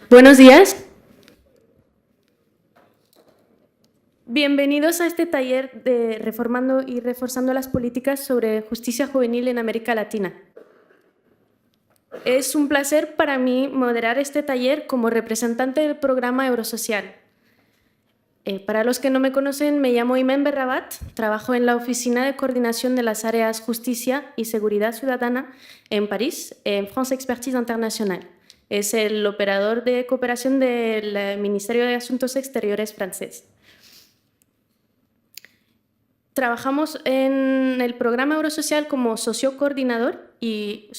Buenos días. Bienvenidos a este taller de Reformando y Reforzando las Políticas sobre Justicia Juvenil en América Latina. Es un placer para mí moderar este taller como representante del programa Eurosocial. Para los que no me conocen, me llamo Imen Berrabat, trabajo en la Oficina de Coordinación de las Áreas Justicia y Seguridad Ciudadana en París, en France Expertise International. Es el operador de cooperación del Ministerio de Asuntos Exteriores francés. Trabajamos en el programa Eurosocial como socio coordinador y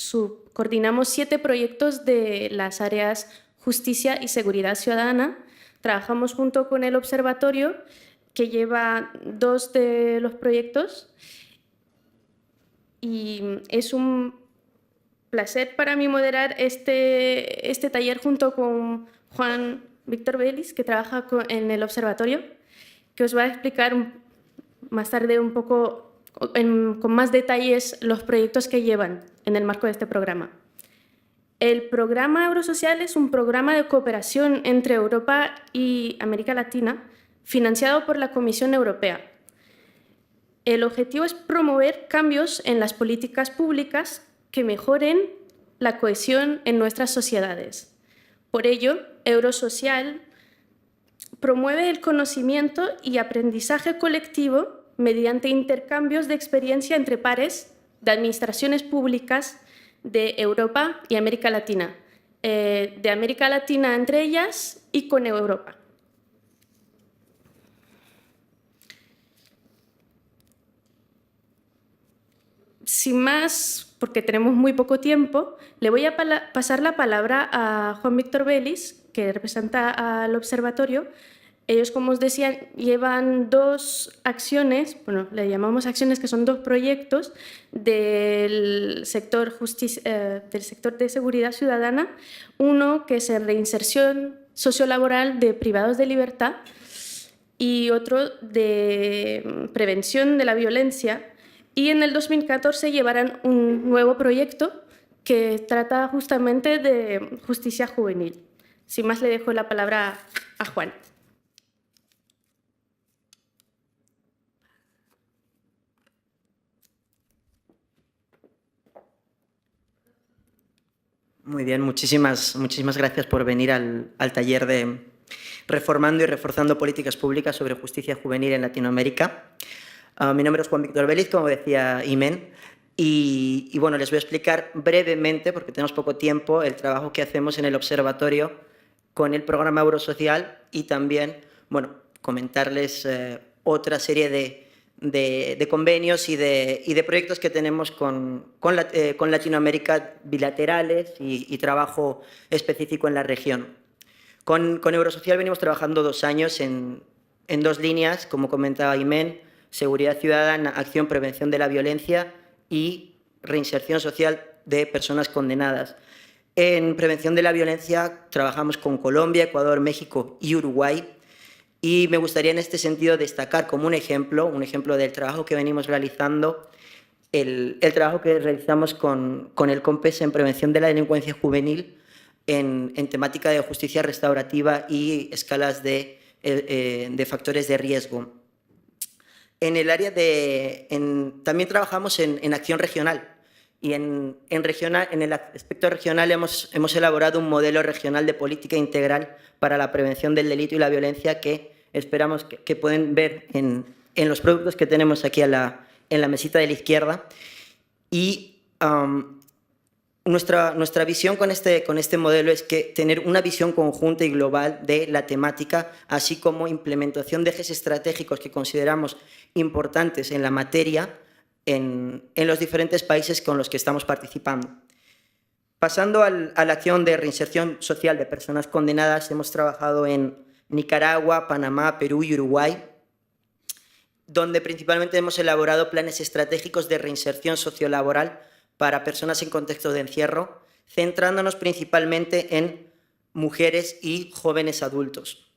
coordinamos 7 proyectos de las áreas Justicia y Seguridad Ciudadana. Trabajamos junto con el observatorio, que lleva 2 de los proyectos, y es un placer para mí moderar este taller junto con Juan Víctor Vélez, que trabaja en el observatorio, que os va a explicar más tarde un poco con más detalles los proyectos que llevan en el marco de este programa. El programa Eurosocial es un programa de cooperación entre Europa y América Latina financiado por la Comisión Europea. El objetivo es promover cambios en las políticas públicas que mejoren la cohesión en nuestras sociedades. Por ello, Eurosocial promueve el conocimiento y aprendizaje colectivo mediante intercambios de experiencia entre pares de administraciones públicas de Europa y América Latina, de América Latina entre ellas y con Europa. Sin más, porque tenemos muy poco tiempo, le voy a pasar la palabra a Juan Víctor Vélez, que representa al observatorio. Ellos, como os decía, llevan 2 acciones, bueno, le llamamos acciones, que son 2 proyectos del sector de seguridad ciudadana. Uno que es reinserción sociolaboral de privados de libertad y otro de prevención de la violencia. Y en el 2014 llevarán un nuevo proyecto que trata justamente de justicia juvenil. Sin más, le dejo la palabra a Juan. Muy bien, muchísimas gracias por venir al taller de Reformando y Reforzando Políticas Públicas sobre Justicia Juvenil en Latinoamérica. Mi nombre es Juan Víctor Vélez, como decía Imen, y bueno, les voy a explicar brevemente, porque tenemos poco tiempo, el trabajo que hacemos en el observatorio con el programa Eurosocial y también, bueno, comentarles otra serie de convenios y de proyectos que tenemos con Latinoamérica, bilaterales y trabajo específico en la región. Con Eurosocial venimos trabajando 2 años en 2 líneas, como comentaba Imen: seguridad ciudadana, acción, prevención de la violencia y reinserción social de personas condenadas. En prevención de la violencia trabajamos con Colombia, Ecuador, México y Uruguay. Y me gustaría en este sentido destacar como un ejemplo del trabajo que venimos realizando, el trabajo que realizamos con el COMPES en prevención de la delincuencia juvenil en temática de justicia restaurativa y escalas de factores de riesgo. En el área también trabajamos en acción regional. Y en el aspecto regional hemos elaborado un modelo regional de política integral para la prevención del delito y la violencia que esperamos que pueden ver en los productos que tenemos aquí en la mesita de la izquierda. Y nuestra visión con este modelo es que tener una visión conjunta y global de la temática, así como implementación de ejes estratégicos que consideramos importantes en la materia en los diferentes países con los que estamos participando. Pasando a la acción de reinserción social de personas condenadas, hemos trabajado en Nicaragua, Panamá, Perú y Uruguay, donde principalmente hemos elaborado planes estratégicos de reinserción sociolaboral para personas en contexto de encierro, centrándonos principalmente en mujeres y jóvenes adultos.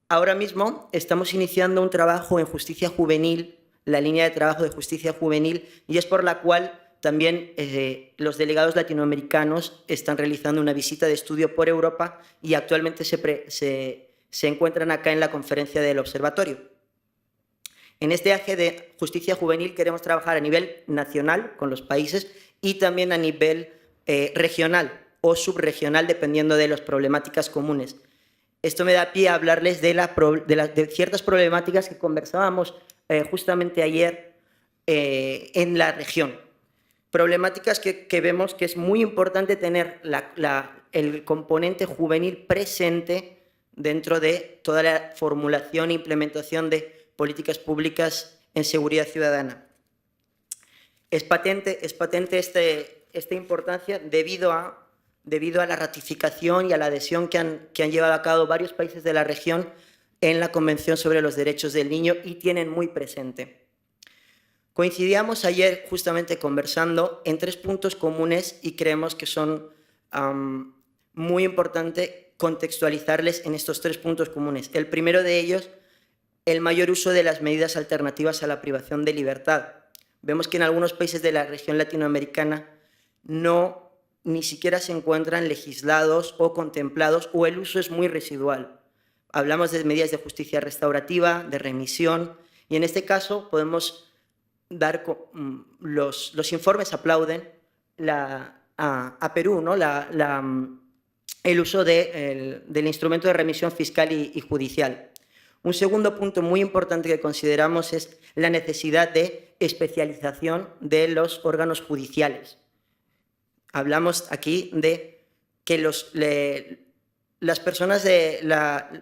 Ahora mismo estamos iniciando un trabajo en justicia juvenil, la línea de trabajo de justicia juvenil, y es por la cual también los delegados latinoamericanos están realizando una visita de estudio por Europa y actualmente se encuentran acá en la conferencia del observatorio. En este eje de justicia juvenil queremos trabajar a nivel nacional con los países y también a nivel regional o subregional, dependiendo de las problemáticas comunes. Esto me da pie a hablarles de ciertas problemáticas que conversábamos justamente ayer en la región. Problemáticas que vemos que es muy importante tener el componente juvenil presente dentro de toda la formulación e implementación de políticas públicas en seguridad ciudadana. Es patente esta importancia debido a la ratificación y a la adhesión que han llevado a cabo varios países de la región en la Convención sobre los Derechos del Niño y tienen muy presente. Coincidíamos ayer justamente conversando en 3 puntos comunes y creemos que son muy importante contextualizarles en estos 3 puntos comunes. El primero de ellos, el mayor uso de las medidas alternativas a la privación de libertad. Vemos que en algunos países de la región latinoamericana ni siquiera se encuentran legislados o contemplados, o el uso es muy residual. Hablamos de medidas de justicia restaurativa, de remisión, y en este caso podemos dar los informes aplauden a Perú, ¿no? El uso del instrumento de remisión fiscal y judicial. Un segundo punto muy importante que consideramos es la necesidad de especialización de los órganos judiciales. Hablamos aquí de que las personas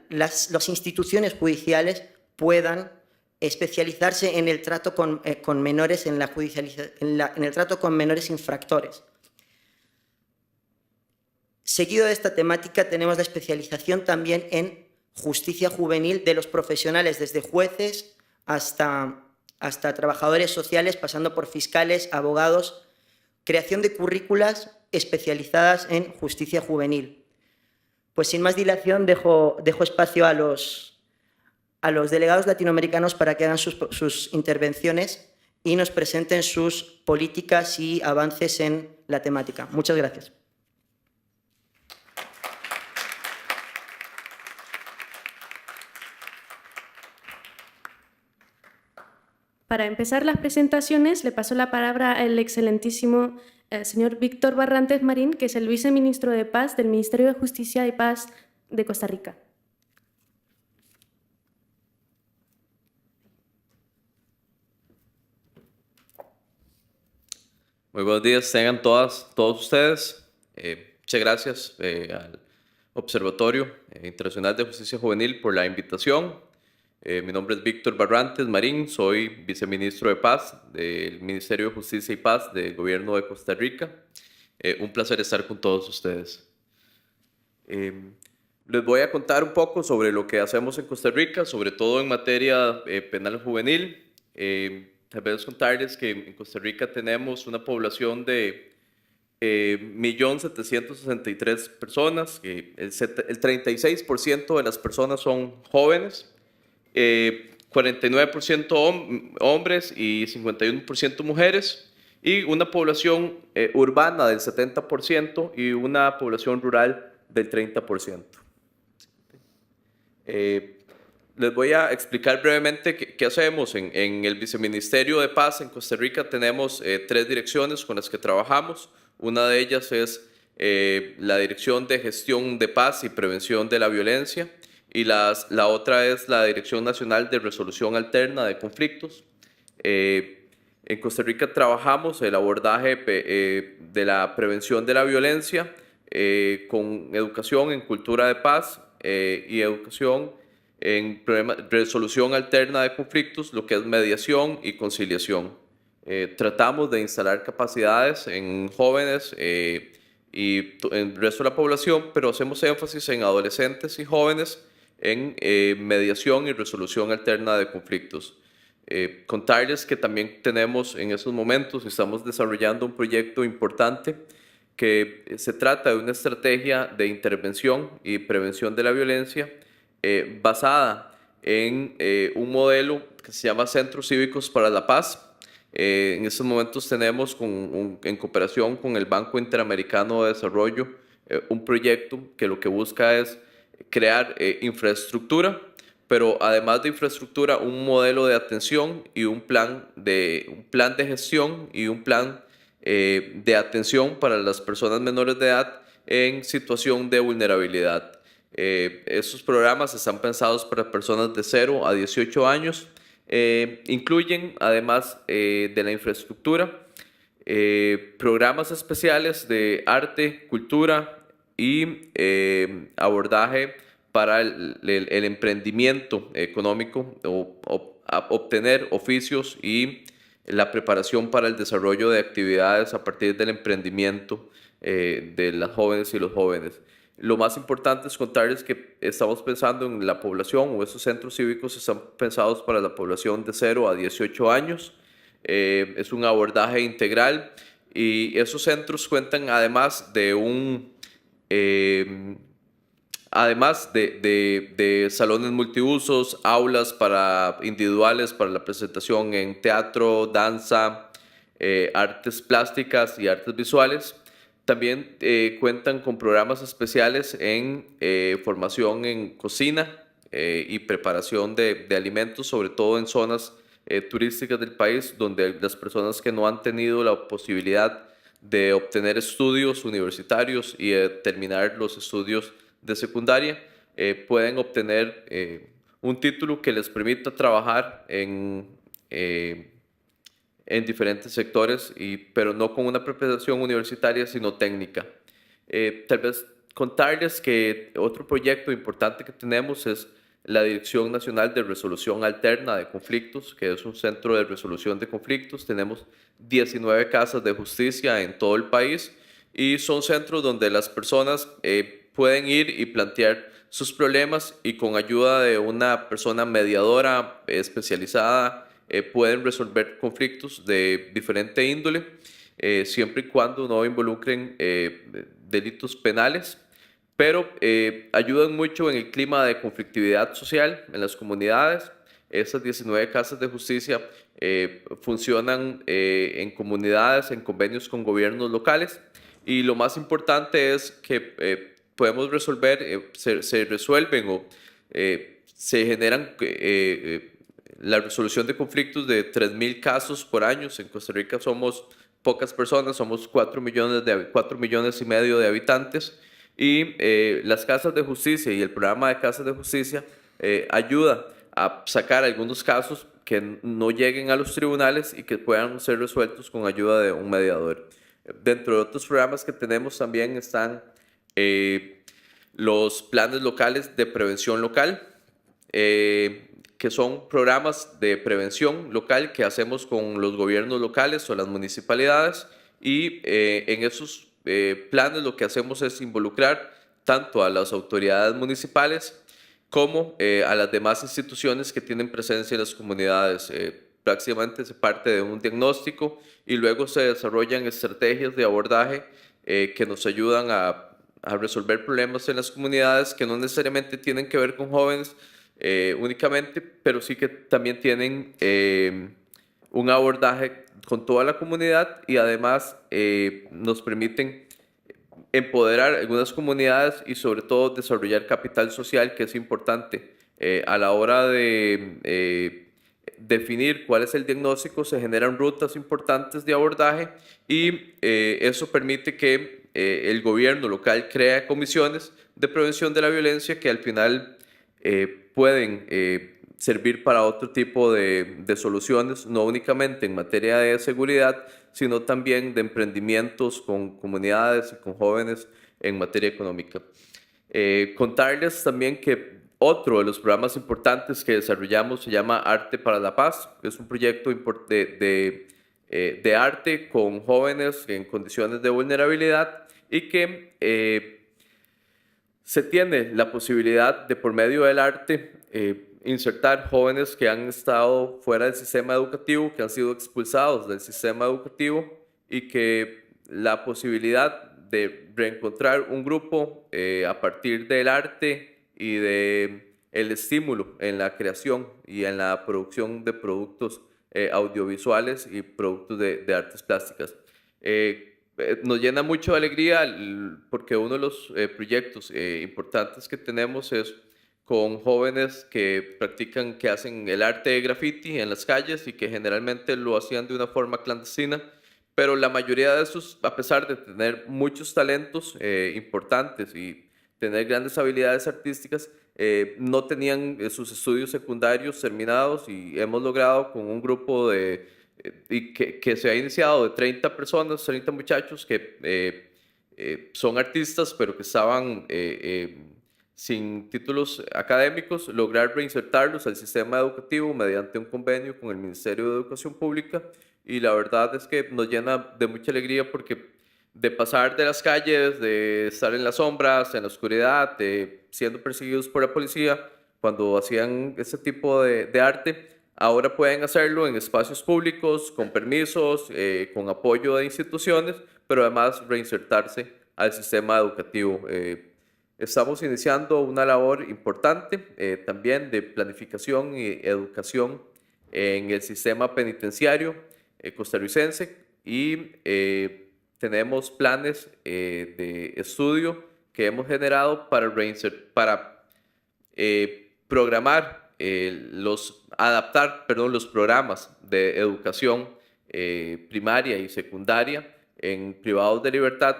las instituciones judiciales puedan especializarse en el trato con menores, en el trato con menores infractores. Seguido de esta temática tenemos la especialización también en justicia juvenil de los profesionales, desde jueces hasta trabajadores sociales, pasando por fiscales, abogados, creación de currículas especializadas en justicia juvenil. Pues sin más dilación dejo espacio a los delegados latinoamericanos para que hagan sus intervenciones y nos presenten sus políticas y avances en la temática. Muchas gracias. Para empezar las presentaciones, le paso la palabra al excelentísimo señor Víctor Barrantes Marín, que es el viceministro de Paz del Ministerio de Justicia y Paz de Costa Rica. Muy buenos días, tengan todos ustedes. Muchas gracias al Observatorio Internacional de Justicia Juvenil por la invitación. Mi nombre es Víctor Barrantes Marín, soy viceministro de Paz del Ministerio de Justicia y Paz del Gobierno de Costa Rica. Un placer estar con todos ustedes. Les voy a contar un poco sobre lo que hacemos en Costa Rica, sobre todo en materia penal juvenil. Tal vez contarles que en Costa Rica tenemos una población de 1.763.000 personas, que el 36% de las personas son jóvenes, 49% hombres y 51% mujeres, y una población urbana del 70% y una población rural del 30%. Les voy a explicar brevemente qué hacemos. En el Viceministerio de Paz en Costa Rica tenemos 3 direcciones con las que trabajamos. Una de ellas es la Dirección de Gestión de Paz y Prevención de la Violencia, y la otra es la Dirección Nacional de Resolución Alterna de Conflictos. En Costa Rica trabajamos el abordaje de la prevención de la violencia con educación en cultura de paz y educación en resolución alterna de conflictos, lo que es mediación y conciliación. Tratamos de instalar capacidades en jóvenes y en el resto de la población, pero hacemos énfasis en adolescentes y jóvenes en mediación y resolución alterna de conflictos. Contarles que también tenemos en estos momentos, estamos desarrollando un proyecto importante que se trata de una estrategia de intervención y prevención de la violencia basada en un modelo que se llama Centros Cívicos para la Paz, En estos momentos tenemos, en cooperación con el Banco Interamericano de Desarrollo, un proyecto que lo que busca es crear infraestructura, pero además de infraestructura, un modelo de atención y un plan de gestión y un plan de atención para las personas menores de edad en situación de vulnerabilidad. Estos programas están pensados para personas de 0 a 18 años. Incluyen, además de la infraestructura, programas especiales de arte, cultura y abordaje para el emprendimiento económico o obtener oficios y la preparación para el desarrollo de actividades a partir del emprendimiento de las jóvenes y los jóvenes. Lo más importante es contarles que estamos pensando en la población, o esos centros cívicos están pensados para la población de 0 a 18 años. Es un abordaje integral y esos centros cuentan además de de salones multiusos, aulas individuales para la presentación en teatro, danza, artes plásticas y artes visuales. También cuentan con programas especiales en formación en cocina y preparación de alimentos, sobre todo en zonas turísticas del país, donde las personas que no han tenido la posibilidad de obtener estudios universitarios y de terminar los estudios de secundaria, pueden obtener un título que les permita trabajar en diferentes sectores, pero no con una preparación universitaria, sino técnica. Tal vez contarles que otro proyecto importante que tenemos es la Dirección Nacional de Resolución Alterna de Conflictos, que es un centro de resolución de conflictos. Tenemos 19 casas de justicia en todo el país y son centros donde las personas pueden ir y plantear sus problemas y con ayuda de una persona mediadora especializada pueden resolver conflictos de diferente índole, siempre y cuando no involucren delitos penales, pero ayudan mucho en el clima de conflictividad social en las comunidades. Esas 19 casas de justicia funcionan en comunidades, en convenios con gobiernos locales, y lo más importante es que podemos resolver, se resuelven o se generan la resolución de conflictos de 3,000 casos por año. En Costa Rica somos pocas personas, somos 4 millones y medio de habitantes, y las casas de justicia y el programa de casas de justicia ayuda a sacar algunos casos que no lleguen a los tribunales y que puedan ser resueltos con ayuda de un mediador. Dentro de otros programas que tenemos también están los planes locales de prevención local, que son programas de prevención local que hacemos con los gobiernos locales o las municipalidades, y en esos planes lo que hacemos es involucrar tanto a las autoridades municipales como a las demás instituciones que tienen presencia en las comunidades. Prácticamente se parte de un diagnóstico y luego se desarrollan estrategias de abordaje que nos ayudan a resolver problemas en las comunidades que no necesariamente tienen que ver con jóvenes únicamente, pero sí que también tienen un abordaje con toda la comunidad, y además nos permiten empoderar algunas comunidades y sobre todo desarrollar capital social, que es importante. A la hora de definir cuál es el diagnóstico, se generan rutas importantes de abordaje, y eso permite que el gobierno local cree comisiones de prevención de la violencia que al final pueden servir para otro tipo de soluciones, no únicamente en materia de seguridad, sino también de emprendimientos con comunidades y con jóvenes en materia económica. Contarles también que otro de los programas importantes que desarrollamos se llama Arte para la Paz, que es un proyecto de arte con jóvenes en condiciones de vulnerabilidad, y que se tiene la posibilidad de, por medio del arte, insertar jóvenes que han estado fuera del sistema educativo, que han sido expulsados del sistema educativo, y que la posibilidad de reencontrar un grupo a partir del arte y del estímulo en la creación y en la producción de productos audiovisuales y productos de artes plásticas. Nos llena mucho de alegría porque uno de los proyectos importantes que tenemos es con jóvenes que practican, que hacen el arte de graffiti en las calles y que generalmente lo hacían de una forma clandestina, pero la mayoría de esos, a pesar de tener muchos talentos importantes y tener grandes habilidades artísticas, no tenían sus estudios secundarios terminados, y hemos logrado con un grupo que se ha iniciado de 30 personas, 30 muchachos que son artistas pero que estaban sin títulos académicos, lograr reinsertarlos al sistema educativo mediante un convenio con el Ministerio de Educación Pública. Y la verdad es que nos llena de mucha alegría porque de pasar de las calles, de estar en las sombras, en la oscuridad, siendo perseguidos por la policía cuando hacían ese tipo de arte, ahora pueden hacerlo en espacios públicos, con permisos, con apoyo de instituciones, pero además reinsertarse al sistema educativo. Estamos iniciando una labor importante también de planificación y educación en el sistema penitenciario costarricense, y tenemos planes de estudio que hemos generado para programar adaptar los programas de educación primaria y secundaria en privados de libertad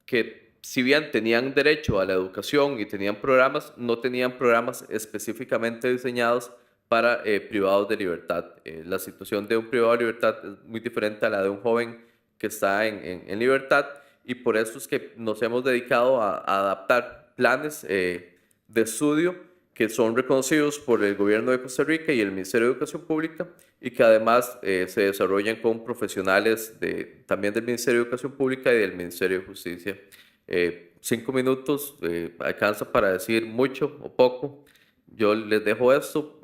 que, si bien tenían derecho a la educación y tenían programas, no tenían programas específicamente diseñados para privados de libertad. La situación de un privado de libertad es muy diferente a la de un joven que está en libertad, y por eso es que nos hemos dedicado a adaptar planes de estudio que son reconocidos por el Gobierno de Costa Rica y el Ministerio de Educación Pública, y que además se desarrollan con profesionales también del Ministerio de Educación Pública y del Ministerio de Justicia. 5 minutos alcanza para decir mucho o poco. Yo les dejo esto.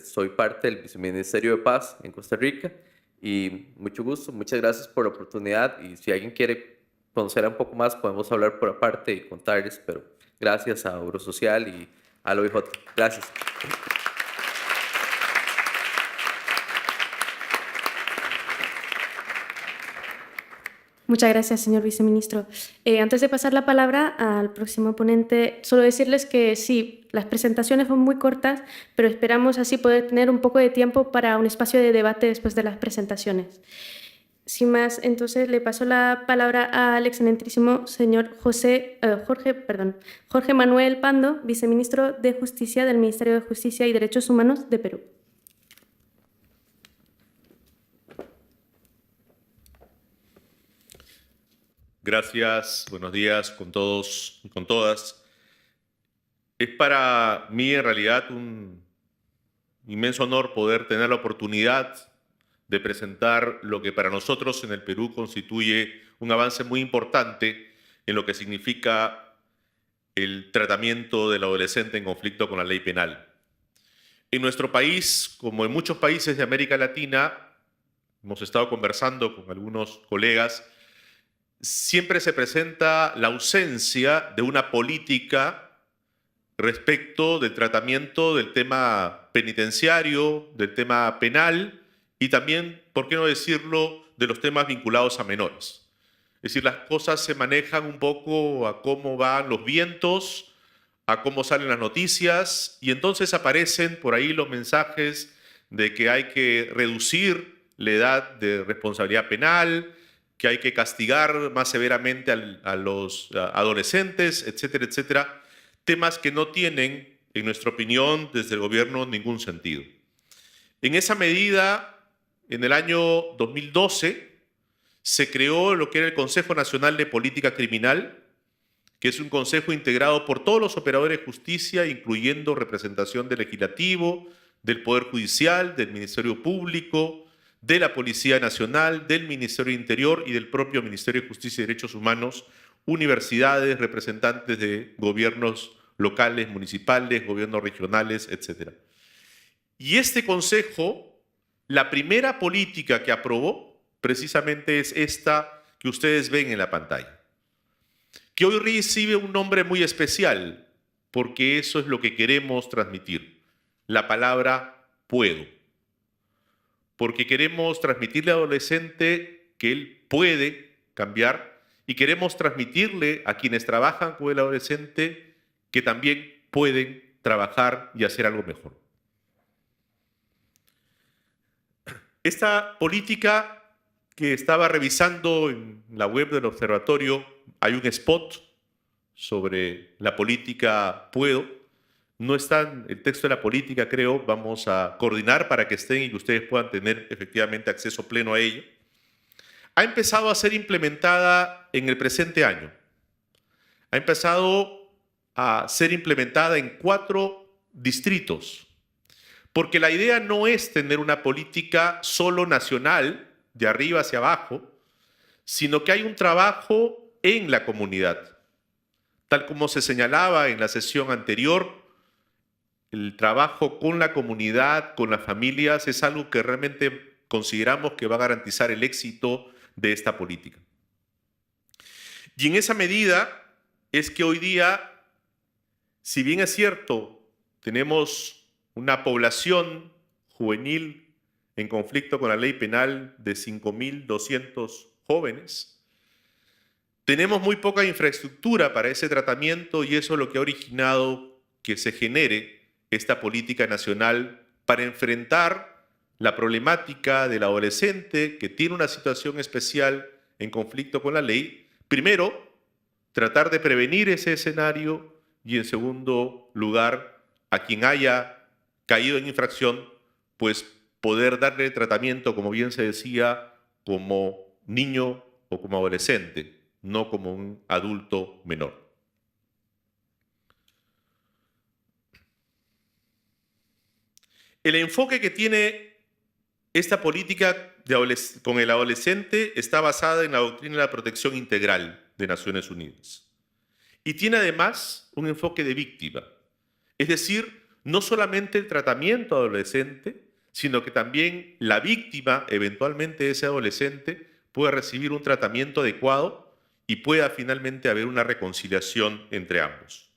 Soy parte del Viceministerio de Paz en Costa Rica, y mucho gusto, muchas gracias por la oportunidad, y si alguien quiere conocer un poco más podemos hablar por aparte y contarles, pero gracias a Eurosocial y al OIJ. Gracias. Muchas gracias, señor viceministro. Antes de pasar la palabra al próximo ponente, solo decirles que sí, las presentaciones son muy cortas, pero esperamos así poder tener un poco de tiempo para un espacio de debate después de las presentaciones. Sin más, entonces le paso la palabra al excelentísimo señor Jorge Manuel Pando, viceministro de Justicia del Ministerio de Justicia y Derechos Humanos de Perú. Gracias, buenos días con todos y con todas. Es para mí en realidad un inmenso honor poder tener la oportunidad de presentar lo que para nosotros en el Perú constituye un avance muy importante en lo que significa el tratamiento del adolescente en conflicto con la ley penal. En nuestro país, como en muchos países de América Latina, hemos estado conversando con algunos colegas, siempre se presenta la ausencia de una política respecto del tratamiento del tema penitenciario, del tema penal y también, ¿por qué no decirlo?, de los temas vinculados a menores. Es decir, las cosas se manejan un poco a cómo van los vientos, a cómo salen las noticias, y entonces aparecen por ahí los mensajes de que hay que reducir la edad de responsabilidad penal, que hay que castigar más severamente a los adolescentes, etcétera, etcétera. Temas que no tienen, en nuestra opinión, desde el gobierno ningún sentido. En esa medida, en el año 2012, se creó lo que era el Consejo Nacional de Política Criminal, que es un consejo integrado por todos los operadores de justicia, incluyendo representación del Legislativo, del Poder Judicial, del Ministerio Público, de la Policía Nacional, del Ministerio de Interior y del propio Ministerio de Justicia y Derechos Humanos, universidades, representantes de gobiernos locales, municipales, gobiernos regionales, etc. Y este consejo, la primera política que aprobó precisamente es esta que ustedes ven en la pantalla, que hoy recibe un nombre muy especial, porque eso es lo que queremos transmitir, la palabra puedo. porque queremos transmitirle al adolescente que él puede cambiar y queremos transmitirle a quienes trabajan con el adolescente que también pueden trabajar y hacer algo mejor. Esta política que estaba revisando en la web del observatorio, hay un spot sobre la política Puedo. No está en el texto de la política, creo. Vamos a coordinar para que estén y que ustedes puedan tener efectivamente acceso pleno a ello. Ha empezado a ser implementada en el presente año. Ha empezado a ser implementada en 4 distritos. Porque la idea no es tener una política solo nacional, de arriba hacia abajo, sino que hay un trabajo en la comunidad. Tal como se señalaba en la sesión anterior, el trabajo con la comunidad, con las familias, es algo que realmente consideramos que va a garantizar el éxito de esta política. Y en esa medida es que hoy día, si bien es cierto, tenemos una población juvenil en conflicto con la ley penal de 5.200 jóvenes, tenemos muy poca infraestructura para ese tratamiento y eso es lo que ha originado que se genere esta política nacional para enfrentar la problemática del adolescente que tiene una situación especial en conflicto con la ley. Primero, tratar de prevenir ese escenario y en segundo lugar, a quien haya caído en infracción, pues poder darle tratamiento, como bien se decía, como niño o como adolescente, no como un adulto menor. El enfoque que tiene esta política con el adolescente está basada en la doctrina de la protección integral de Naciones Unidas. Y tiene además un enfoque de víctima, es decir, no solamente el tratamiento adolescente, sino que también la víctima, eventualmente ese adolescente, pueda recibir un tratamiento adecuado y pueda finalmente haber una reconciliación entre ambos.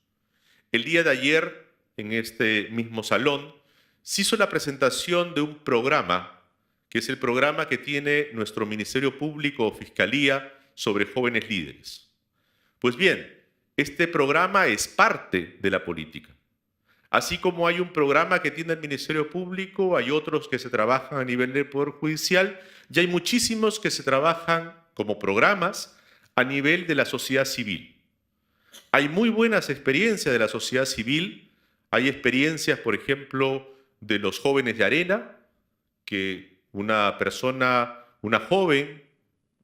El día de ayer, en este mismo salón, se hizo la presentación de un programa, que es el programa que tiene nuestro Ministerio Público o Fiscalía sobre jóvenes líderes. Pues bien, este programa es parte de la política. Así como hay un programa que tiene el Ministerio Público, hay otros que se trabajan a nivel del Poder Judicial y hay muchísimos que se trabajan como programas a nivel de la sociedad civil. Hay muy buenas experiencias de la sociedad civil, hay experiencias, por ejemplo, de los jóvenes de Arena, que una joven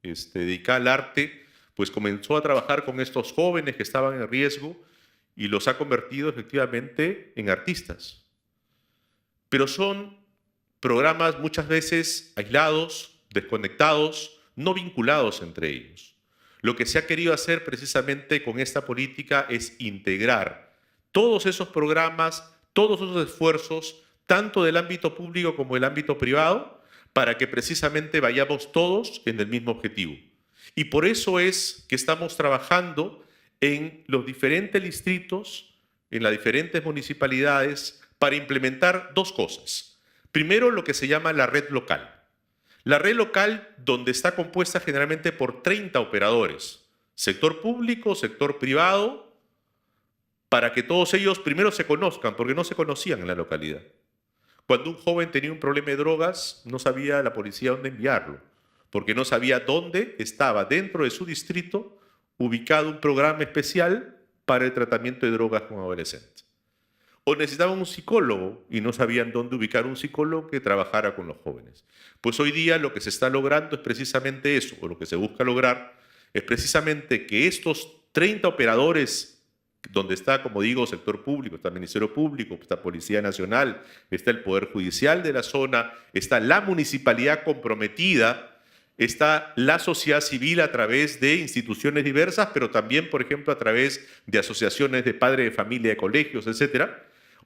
dedicada al arte, pues comenzó a trabajar con estos jóvenes que estaban en riesgo y los ha convertido efectivamente en artistas. Pero son programas muchas veces aislados, desconectados, no vinculados entre ellos. Lo que se ha querido hacer precisamente con esta política es integrar todos esos programas, todos esos esfuerzos, tanto del ámbito público como del ámbito privado, para que precisamente vayamos todos en el mismo objetivo. Y por eso es que estamos trabajando en los diferentes distritos, en las diferentes municipalidades, para implementar 2 cosas. Primero, lo que se llama la red local. La red local, donde está compuesta generalmente por 30 operadores, sector público, sector privado, para que todos ellos primero se conozcan, porque no se conocían en la localidad. Cuando un joven tenía un problema de drogas, no sabía la policía dónde enviarlo, porque no sabía dónde estaba dentro de su distrito ubicado un programa especial para el tratamiento de drogas con adolescentes. O necesitaban un psicólogo y no sabían dónde ubicar un psicólogo que trabajara con los jóvenes. Pues hoy día lo que se está logrando es precisamente eso, o lo que se busca lograr es precisamente que estos 30 operadores, donde está, como digo, sector público, está el Ministerio Público, está Policía Nacional, está el Poder Judicial de la zona, está la municipalidad comprometida, está la sociedad civil a través de instituciones diversas, pero también, por ejemplo, a través de asociaciones de padres de familia, de colegios, etc.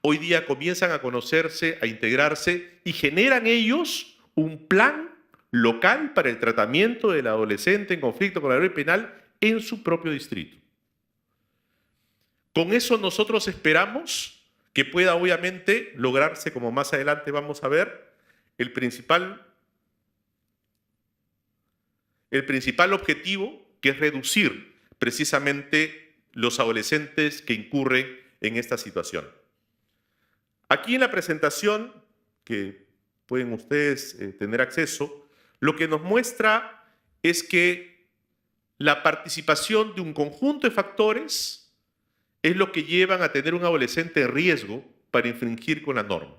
Hoy día comienzan a conocerse, a integrarse y generan ellos un plan local para el tratamiento del adolescente en conflicto con la ley penal en su propio distrito. Con eso nosotros esperamos que pueda obviamente lograrse, como más adelante vamos a ver, el principal el principal objetivo, que es reducir precisamente los adolescentes que incurren en esta situación. Aquí en la presentación, que pueden ustedes tener acceso, lo que nos muestra es que la participación de un conjunto de factores es lo que llevan a tener un adolescente en riesgo para infringir con la norma.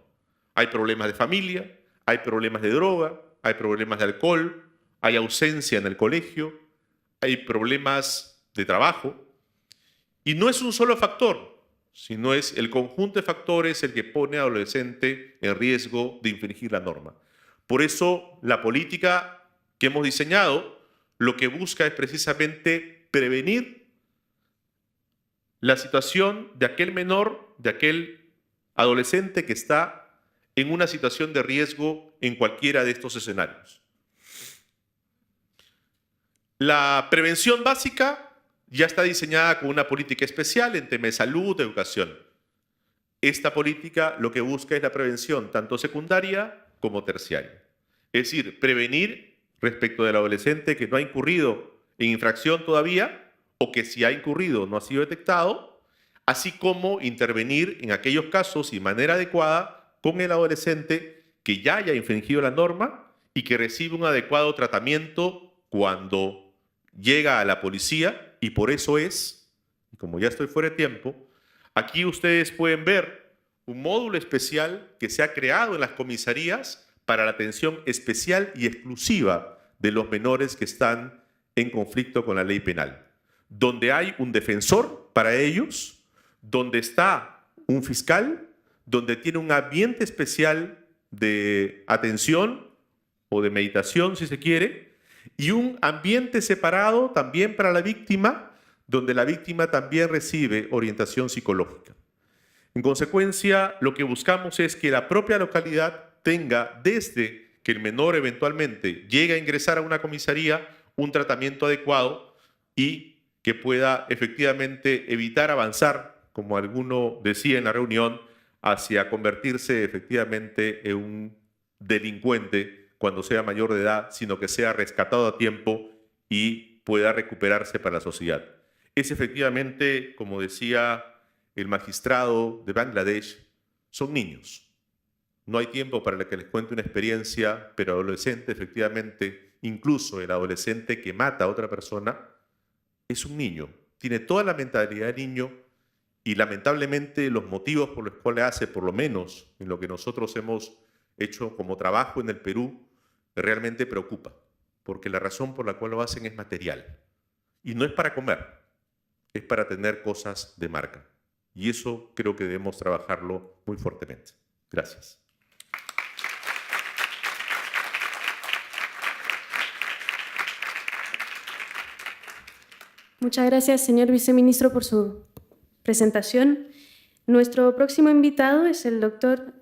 Hay problemas de familia, hay problemas de droga, hay problemas de alcohol, hay ausencia en el colegio, hay problemas de trabajo. Y no es un solo factor, sino es el conjunto de factores el que pone al adolescente en riesgo de infringir la norma. Por eso la política que hemos diseñado lo que busca es precisamente prevenir la situación de aquel menor, de aquel adolescente que está en una situación de riesgo en cualquiera de estos escenarios. La prevención básica ya está diseñada con una política especial en temas de salud, educación. Esta política lo que busca es la prevención tanto secundaria como terciaria. Es decir, prevenir respecto del adolescente que no ha incurrido en infracción todavía o que si ha incurrido no ha sido detectado, así como intervenir en aquellos casos y de manera adecuada con el adolescente que ya haya infringido la norma y que recibe un adecuado tratamiento cuando llega a la policía, y por eso es, como ya estoy fuera de tiempo, aquí ustedes pueden ver un módulo especial que se ha creado en las comisarías para la atención especial y exclusiva de los menores que están en conflicto con la ley penal, donde hay un defensor para ellos, donde está un fiscal, donde tiene un ambiente especial de atención o de meditación, si se quiere, y un ambiente separado también para la víctima, donde la víctima también recibe orientación psicológica. En consecuencia, lo que buscamos es que la propia localidad tenga, desde que el menor eventualmente llegue a ingresar a una comisaría, un tratamiento adecuado y que pueda efectivamente evitar avanzar, como alguno decía en la reunión, hacia convertirse efectivamente en un delincuente cuando sea mayor de edad, sino que sea rescatado a tiempo y pueda recuperarse para la sociedad. Es efectivamente, como decía el magistrado de Bangladesh, son niños. No hay tiempo para que les cuente una experiencia, pero adolescente, efectivamente, incluso el adolescente que mata a otra persona, es un niño. Tiene toda la mentalidad de niño y lamentablemente los motivos por los cuales hace, por lo menos en lo que nosotros hemos hecho como trabajo en el Perú, realmente preocupa, porque la razón por la cual lo hacen es material. Y no es para comer, es para tener cosas de marca. Y eso creo que debemos trabajarlo muy fuertemente. Gracias. Muchas gracias, señor viceministro, por su presentación. Nuestro próximo invitado es el doctor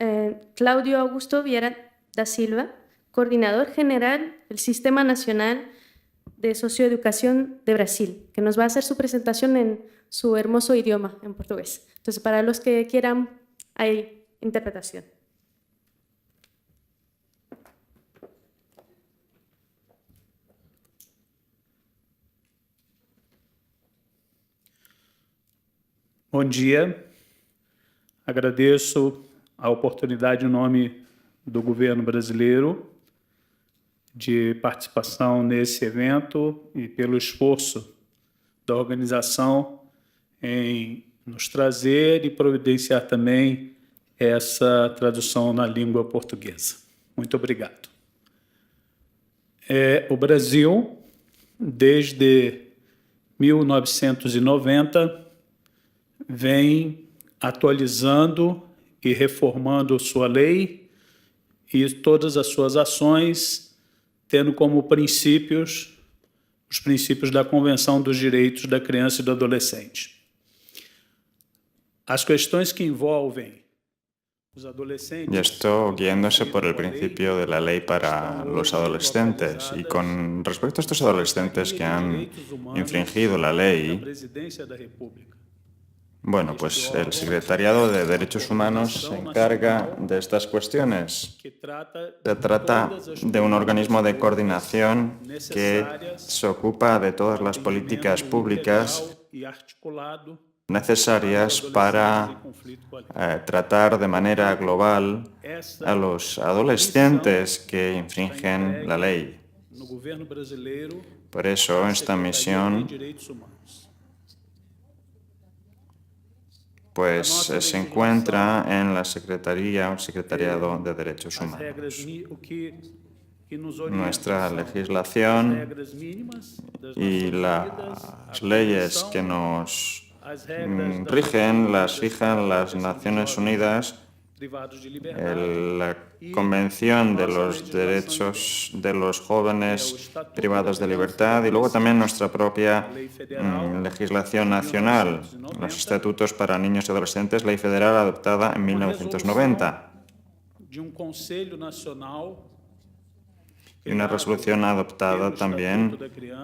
Claudio Augusto Vieira da Silva, coordinador general del Sistema Nacional de Socioeducación de Brasil, que nos va a hacer su presentación en su hermoso idioma, en portugués. Entonces, para los que quieran, hay interpretación. Bom dia, agradeço a oportunidade em nome do governo brasileiro de participação nesse evento e pelo esforço da organização em nos trazer e providenciar também essa tradução na língua portuguesa. Muito obrigado. O Brasil, desde 1990, vem atualizando e reformando sua lei e todas as suas ações, tendo como princípios os princípios da Convenção dos Direitos da Criança e do Adolescente. As questões que envolvem os adolescentes... Y esto guiándose por el principio de la ley para los adolescentes. Y con respecto a estos adolescentes que han infringido la ley, Bueno, pues el Secretariado de Derechos Humanos se encarga de estas cuestiones. Se trata de un organismo de coordinación que se ocupa de todas las políticas públicas necesarias para tratar de manera global a los adolescentes que infringen la ley. Por eso esta misión pues se encuentra en la Secretaría o Secretariado de Derechos Humanos. Nuestra legislación y las leyes que nos rigen las fijan las Naciones Unidas, la Convención de los Derechos de los Jóvenes Privados de Libertad y luego también nuestra propia legislación nacional, los Estatutos para Niños y Adolescentes, Ley Federal adoptada en 1990. Y una resolución adoptada también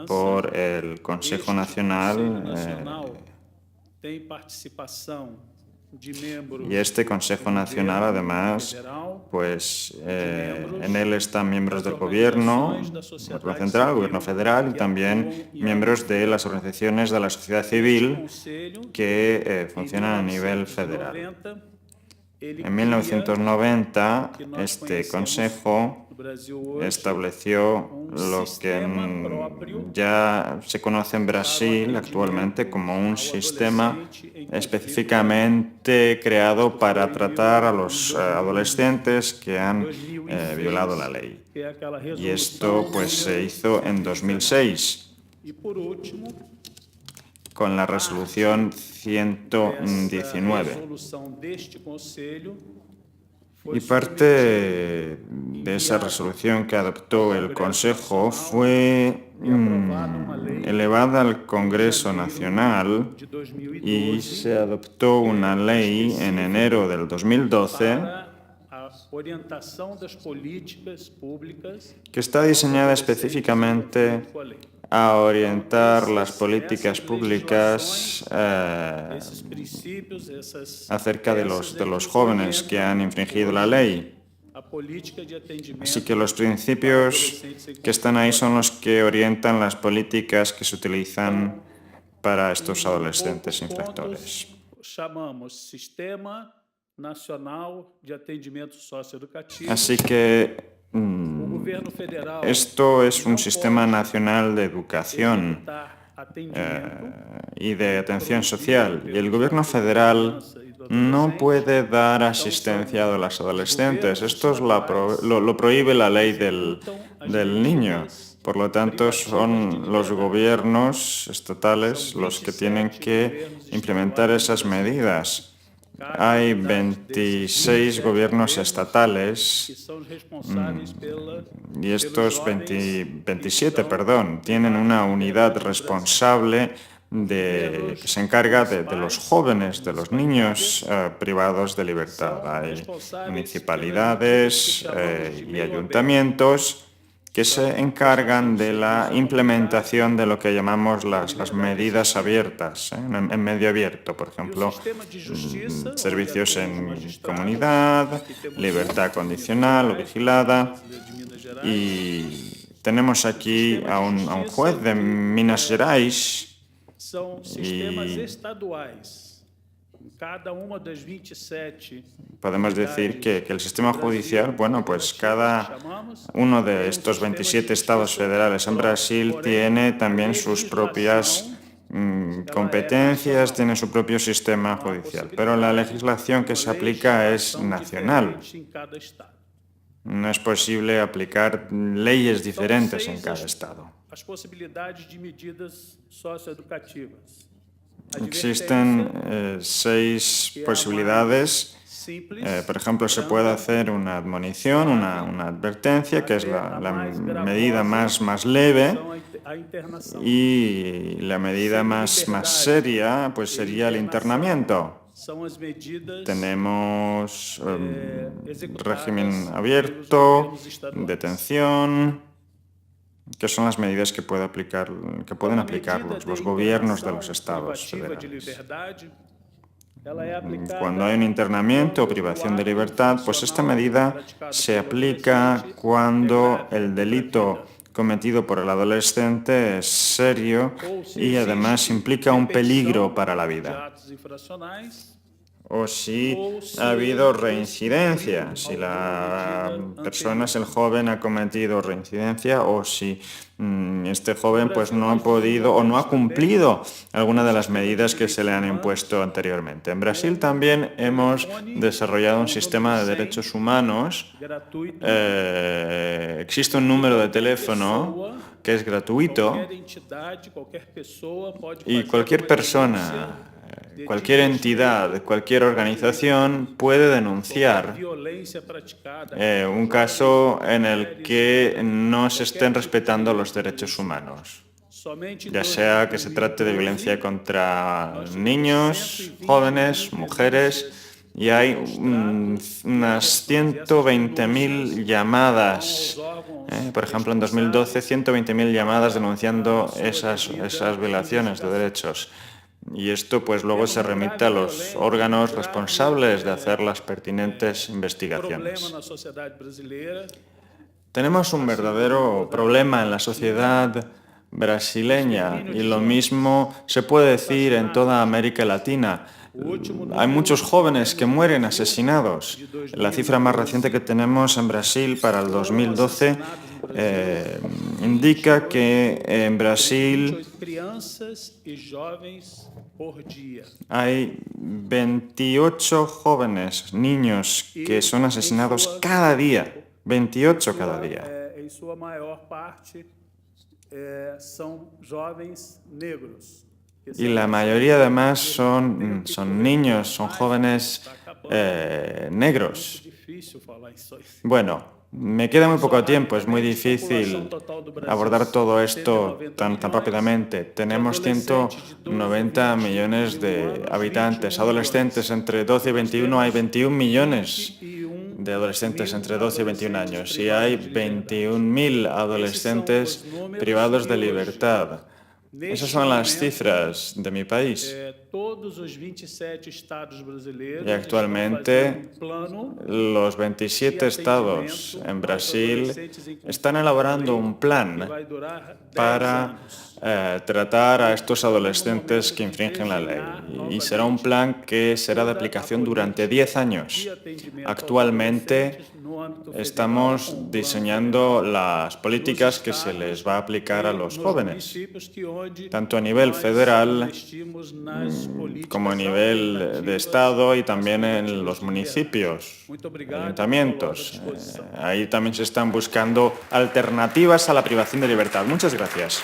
por el Consejo Nacional. Y este Consejo Nacional, además, pues en él están miembros del Gobierno, el Gobierno Central, el Gobierno Federal y también miembros de las organizaciones de la sociedad civil que funcionan a nivel federal. En 1990, este Consejo estableció lo que ya se conoce en Brasil actualmente como un sistema específicamente creado para tratar a los adolescentes que han violado la ley. Y esto pues se hizo en 2006 con la resolución 119. Y parte de esa resolución que adoptó el Consejo fue elevada al Congreso Nacional y se adoptó una ley en enero del 2012 que está diseñada específicamente a orientar las políticas públicas acerca de los jóvenes que han infringido la ley. Así que los principios que están ahí son los que orientan las políticas que se utilizan para estos adolescentes infractores. Así que esto es un sistema nacional de educación y de atención social. Y el gobierno federal no puede dar asistencia a los adolescentes. Esto lo prohíbe la ley del niño. Por lo tanto, son los gobiernos estatales los que tienen que implementar esas medidas. Hay 26 gobiernos estatales y estos 27 tienen una unidad responsable que se encarga de los jóvenes, de los niños privados de libertad. Hay municipalidades y ayuntamientos que se encargan de la implementación de lo que llamamos las medidas abiertas, en medio abierto, por ejemplo, servicios en comunidad, libertad condicional o vigilada. Y tenemos aquí a un juez de Minas Gerais y podemos decir que el sistema judicial, bueno, pues cada uno de estos 27 estados federales en Brasil tiene también sus propias competencias, tiene su propio sistema judicial, pero la legislación que se aplica es nacional. No es posible aplicar leyes diferentes en cada estado. Existen 6 posibilidades. Por ejemplo, se puede hacer una admonición, una advertencia, que es la medida más leve, y la medida más seria pues sería el internamiento. Tenemos régimen abierto, detención, que son las medidas que pueden aplicar los gobiernos de los estados federales. Cuando hay un internamiento o privación de libertad, pues esta medida se aplica cuando el delito cometido por el adolescente es serio y además implica un peligro para la vida. O si ha habido reincidencia, si la persona, el joven, ha cometido reincidencia o si este joven pues no ha podido o no ha cumplido alguna de las medidas que se le han impuesto anteriormente. En Brasil también hemos desarrollado un sistema de derechos humanos. Existe un número de teléfono que es gratuito y cualquier persona, cualquier entidad, cualquier organización puede denunciar un caso en el que no se estén respetando los derechos humanos, ya sea que se trate de violencia contra niños, jóvenes, mujeres, y hay unas 120.000 llamadas. Por ejemplo, en 2012, 120.000 llamadas denunciando esas violaciones de derechos. Y esto pues luego se remite a los órganos responsables de hacer las pertinentes investigaciones. Tenemos un verdadero problema en la sociedad brasileña y lo mismo se puede decir en toda América Latina. Hay muchos jóvenes que mueren asesinados. La cifra más reciente que tenemos en Brasil para el 2012 indica que en Brasil hay 28 jóvenes, niños, que son asesinados cada día. 28 cada día. Y la mayoría además son niños, son jóvenes negros. Bueno, me queda muy poco tiempo, es muy difícil abordar todo esto tan rápidamente. Tenemos 190 millones de habitantes, adolescentes entre 12 y 21, hay 21 millones de adolescentes entre 12 y 21 años y hay 21.000 adolescentes privados de libertad. Esas son las cifras de mi país. Y actualmente los 27 estados en Brasil están elaborando un plan para tratar a estos adolescentes que infringen la ley. Y será un plan que será de aplicación durante 10 años. Actualmente estamos diseñando las políticas que se les va a aplicar a los jóvenes, tanto a nivel federal como a nivel de Estado y también en los municipios, ayuntamientos. Ahí también se están buscando alternativas a la privación de libertad. Muchas gracias.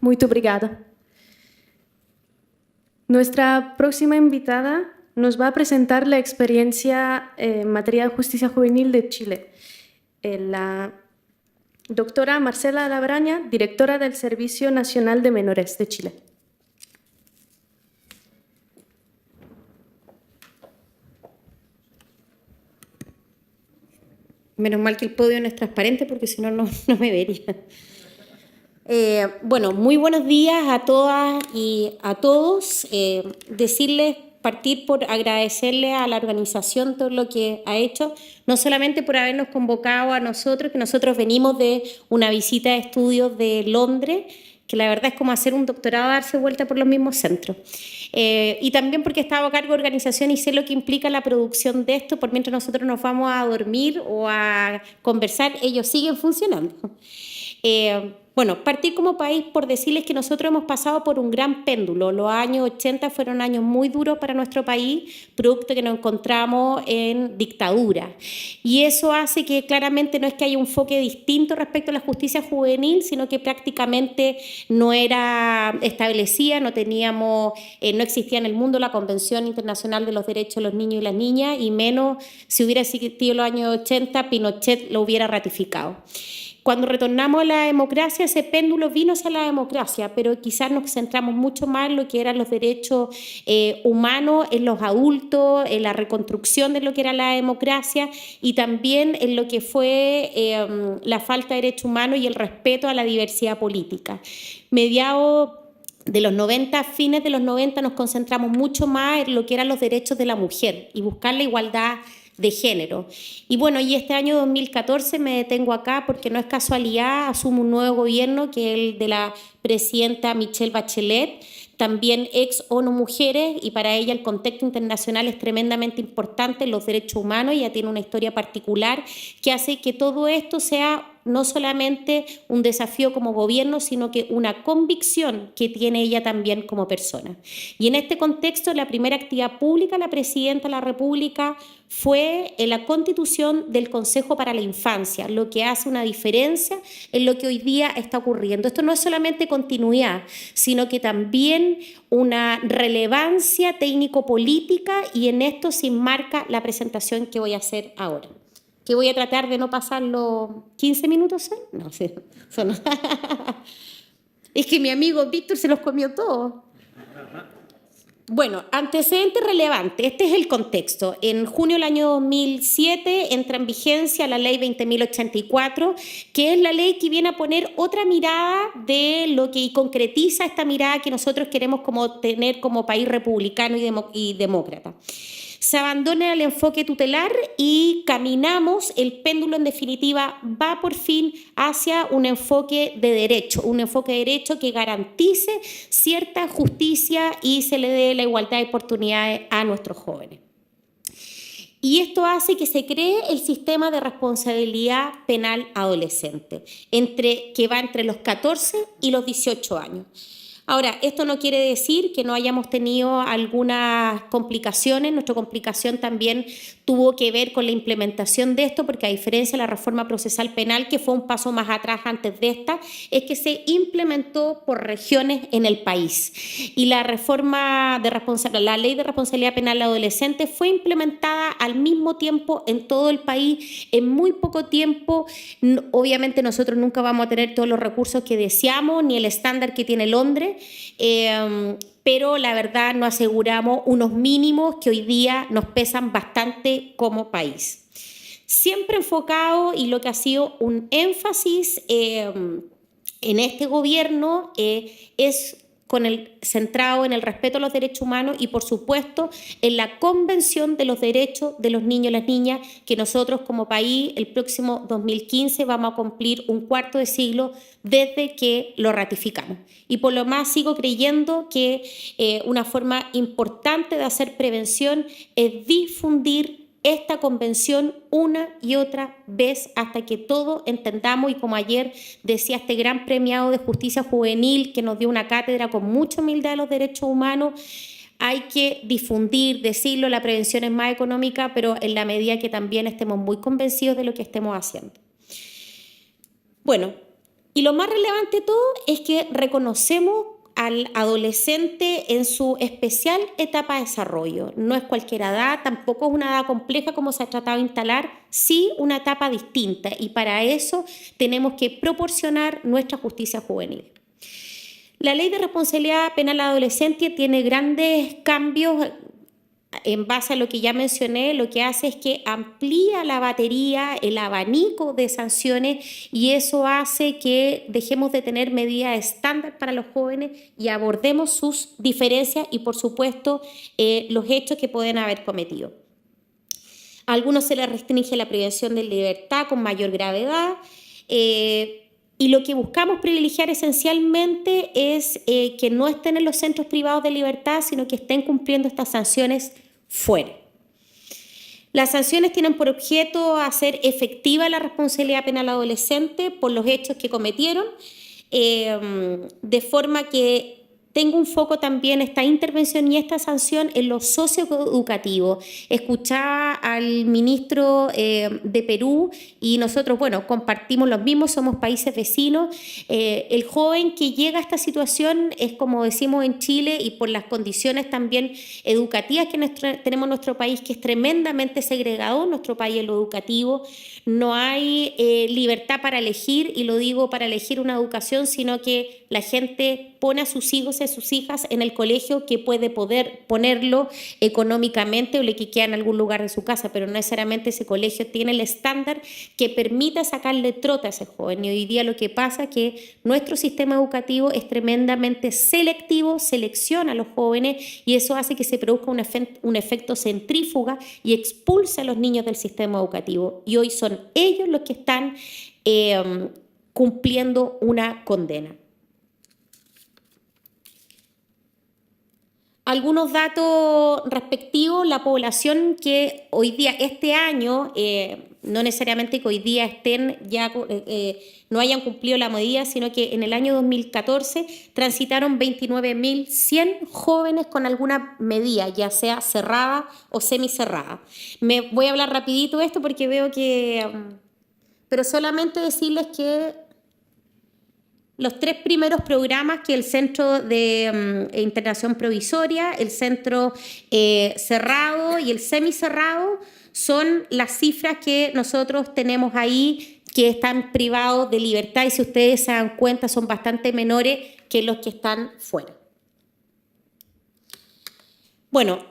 Muito obrigada. Nuestra próxima invitada nos va a presentar la experiencia en materia de justicia juvenil de Chile. La doctora Marcela Labraña, directora del Servicio Nacional de Menores de Chile. Menos mal que el podio no es transparente porque si no, no me vería. Bueno, muy buenos días a todas y a todos. Partir por agradecerle a la organización todo lo que ha hecho, no solamente por habernos convocado a nosotros, que nosotros venimos de una visita de estudios de Londres, que la verdad es como hacer un doctorado, darse vuelta por los mismos centros. Y también porque he estado a cargo de organización y sé lo que implica la producción de esto, por mientras nosotros nos vamos a dormir o a conversar, ellos siguen funcionando. Bueno, partir como país por decirles que nosotros hemos pasado por un gran péndulo. Los años 80 fueron años muy duros para nuestro país, producto que nos encontramos en dictadura. Y eso hace que claramente no es que haya un enfoque distinto respecto a la justicia juvenil, sino que prácticamente no era establecida, no existía en el mundo la Convención Internacional de los Derechos de los Niños y las Niñas, y menos si hubiera existido en los años 80, Pinochet lo hubiera ratificado. Cuando retornamos a la democracia, ese péndulo vino hacia la democracia, pero quizás nos centramos mucho más en lo que eran los derechos humanos, en los adultos, en la reconstrucción de lo que era la democracia y también en lo que fue la falta de derechos humanos y el respeto a la diversidad política. Mediados de los 90, fines de los 90, nos concentramos mucho más en lo que eran los derechos de la mujer y buscar la igualdad de género. Y bueno, y este año 2014 me detengo acá porque no es casualidad, asumo un nuevo gobierno que es el de la presidenta Michelle Bachelet, también ex ONU Mujeres, y para ella el contexto internacional es tremendamente importante, los derechos humanos, ella tiene una historia particular que hace que todo esto sea no solamente un desafío como gobierno, sino que una convicción que tiene ella también como persona. Y en este contexto, la primera actividad pública, la presidenta de la República, fue en la constitución del Consejo para la Infancia, lo que hace una diferencia en lo que hoy día está ocurriendo. Esto no es solamente continuidad, sino que también una relevancia técnico-política, y en esto se enmarca la presentación que voy a hacer ahora. Que voy a tratar de no pasar los 15 minutos, ¿eh? No sé. Es que mi amigo Víctor se los comió todos. Bueno, antecedentes relevantes. Este es el contexto. En junio del año 2007 entra en vigencia la ley 20.084, que es la ley que viene a poner otra mirada de lo que y concretiza esta mirada que nosotros queremos como tener como país republicano y demócrata. Se abandona el enfoque tutelar y caminamos, el péndulo en definitiva va por fin hacia un enfoque de derecho que garantice cierta justicia y se le dé la igualdad de oportunidades a nuestros jóvenes. Y esto hace que se cree el sistema de responsabilidad penal adolescente, que va entre los 14 y los 18 años. Ahora, esto no quiere decir que no hayamos tenido algunas complicaciones. Nuestra complicación también tuvo que ver con la implementación de esto, porque a diferencia de la reforma procesal penal, que fue un paso más atrás antes de esta, es que se implementó por regiones en el país. Y la la ley de responsabilidad penal adolescente fue implementada al mismo tiempo en todo el país, en muy poco tiempo. Obviamente nosotros nunca vamos a tener todos los recursos que deseamos, ni el estándar que tiene Londres, pero la verdad nos aseguramos unos mínimos que hoy día nos pesan bastante como país. Siempre enfocado, y lo que ha sido un énfasis en este gobierno es centrado en el respeto a los derechos humanos y, por supuesto, en la Convención de los Derechos de los Niños y las Niñas, que nosotros como país el próximo 2015 vamos a cumplir un cuarto de siglo desde que lo ratificamos. Y por lo más sigo creyendo que una forma importante de hacer prevención es difundir esta convención una y otra vez hasta que todos entendamos, y como ayer decía este gran premiado de justicia juvenil que nos dio una cátedra con mucha humildad de los derechos humanos, hay que difundir, decirlo, la prevención es más económica, pero en la medida que también estemos muy convencidos de lo que estemos haciendo. Bueno, y lo más relevante de todo es que reconocemos al adolescente en su especial etapa de desarrollo. No es cualquier edad, tampoco es una edad compleja como se ha tratado de instalar, sí una etapa distinta, y para eso tenemos que proporcionar nuestra justicia juvenil. La Ley de Responsabilidad Penal Adolescente tiene grandes cambios en base a lo que ya mencioné. Lo que hace es que amplía la batería, el abanico de sanciones, y eso hace que dejemos de tener medidas estándar para los jóvenes y abordemos sus diferencias y, por supuesto, los hechos que pueden haber cometido. A algunos se les restringe la privación de libertad con mayor gravedad, y lo que buscamos privilegiar esencialmente es que no estén en los centros privados de libertad, sino que estén cumpliendo estas sanciones fuera. Las sanciones tienen por objeto hacer efectiva la responsabilidad penal adolescente por los hechos que cometieron, de forma que tengo un foco también esta intervención y esta sanción en lo socioeducativo. Escuchaba al ministro de Perú y nosotros, bueno, compartimos los mismos, somos países vecinos. El joven que llega a esta situación es, como decimos en Chile, y por las condiciones también educativas que tenemos en nuestro país, que es tremendamente segregado, nuestro país en lo educativo. No hay libertad para elegir, y lo digo para elegir una educación, sino que la gente pone a sus hijos y a sus hijas en el colegio que puede poder ponerlo económicamente o le quiquea en algún lugar de su casa, pero no necesariamente ese colegio tiene el estándar que permita sacarle trote a ese joven. Y hoy día lo que pasa es que nuestro sistema educativo es tremendamente selectivo, selecciona a los jóvenes y eso hace que se produzca un efecto centrífuga y expulsa a los niños del sistema educativo. Y hoy son ellos los que están cumpliendo una condena. Algunos datos respectivos, la población que hoy día, este año, no necesariamente que hoy día estén ya, no hayan cumplido la medida, sino que en el año 2014 transitaron 29.100 jóvenes con alguna medida, ya sea cerrada o semicerrada. Me voy a hablar rapidito de esto porque veo que... pero solamente decirles que los 3 primeros programas, que el Centro de Internación Provisoria, el Centro Cerrado y el Semicerrado, son las cifras que nosotros tenemos ahí que están privados de libertad y si ustedes se dan cuenta son bastante menores que los que están fuera. Bueno,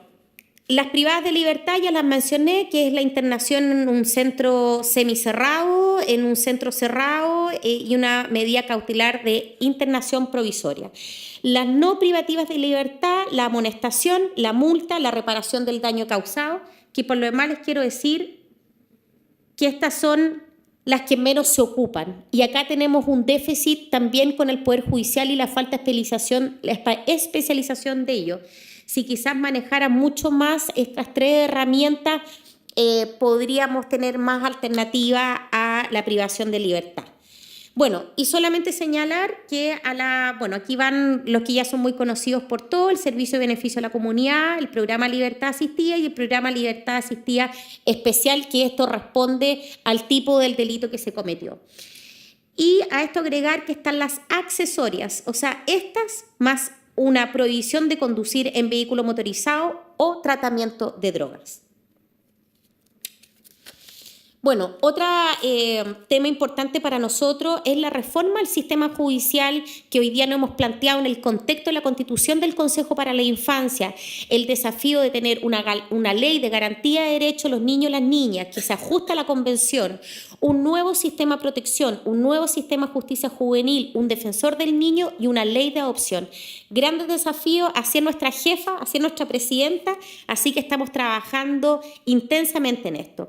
las privadas de libertad ya las mencioné, que es la internación en un centro semicerrado, en un centro cerrado y una medida cautelar de internación provisoria. Las no privativas de libertad, la amonestación, la multa, la reparación del daño causado, que por lo demás les quiero decir que estas son las que menos se ocupan. Y acá tenemos un déficit también con el Poder Judicial y la falta de especialización de ello. Si quizás manejara mucho más estas 3 herramientas, podríamos tener más alternativa a la privación de libertad. Bueno, y solamente señalar que aquí van los que ya son muy conocidos por todo, el Servicio de Beneficio a la Comunidad, el Programa Libertad Asistida y el Programa Libertad Asistida Especial, que esto responde al tipo del delito que se cometió. Y a esto agregar que están las accesorias, o sea, estas más una prohibición de conducir en vehículo motorizado o tratamiento de drogas. Bueno, otro tema importante para nosotros es la reforma al sistema judicial que hoy día nos hemos planteado en el contexto de la Constitución del Consejo para la Infancia, el desafío de tener una ley de garantía de derechos a los niños y las niñas que se ajusta a la Convención, un nuevo sistema de protección, un nuevo sistema de justicia juvenil, un defensor del niño y una ley de adopción. Grandes desafíos hacia nuestra jefa, hacia nuestra presidenta, así que estamos trabajando intensamente en esto.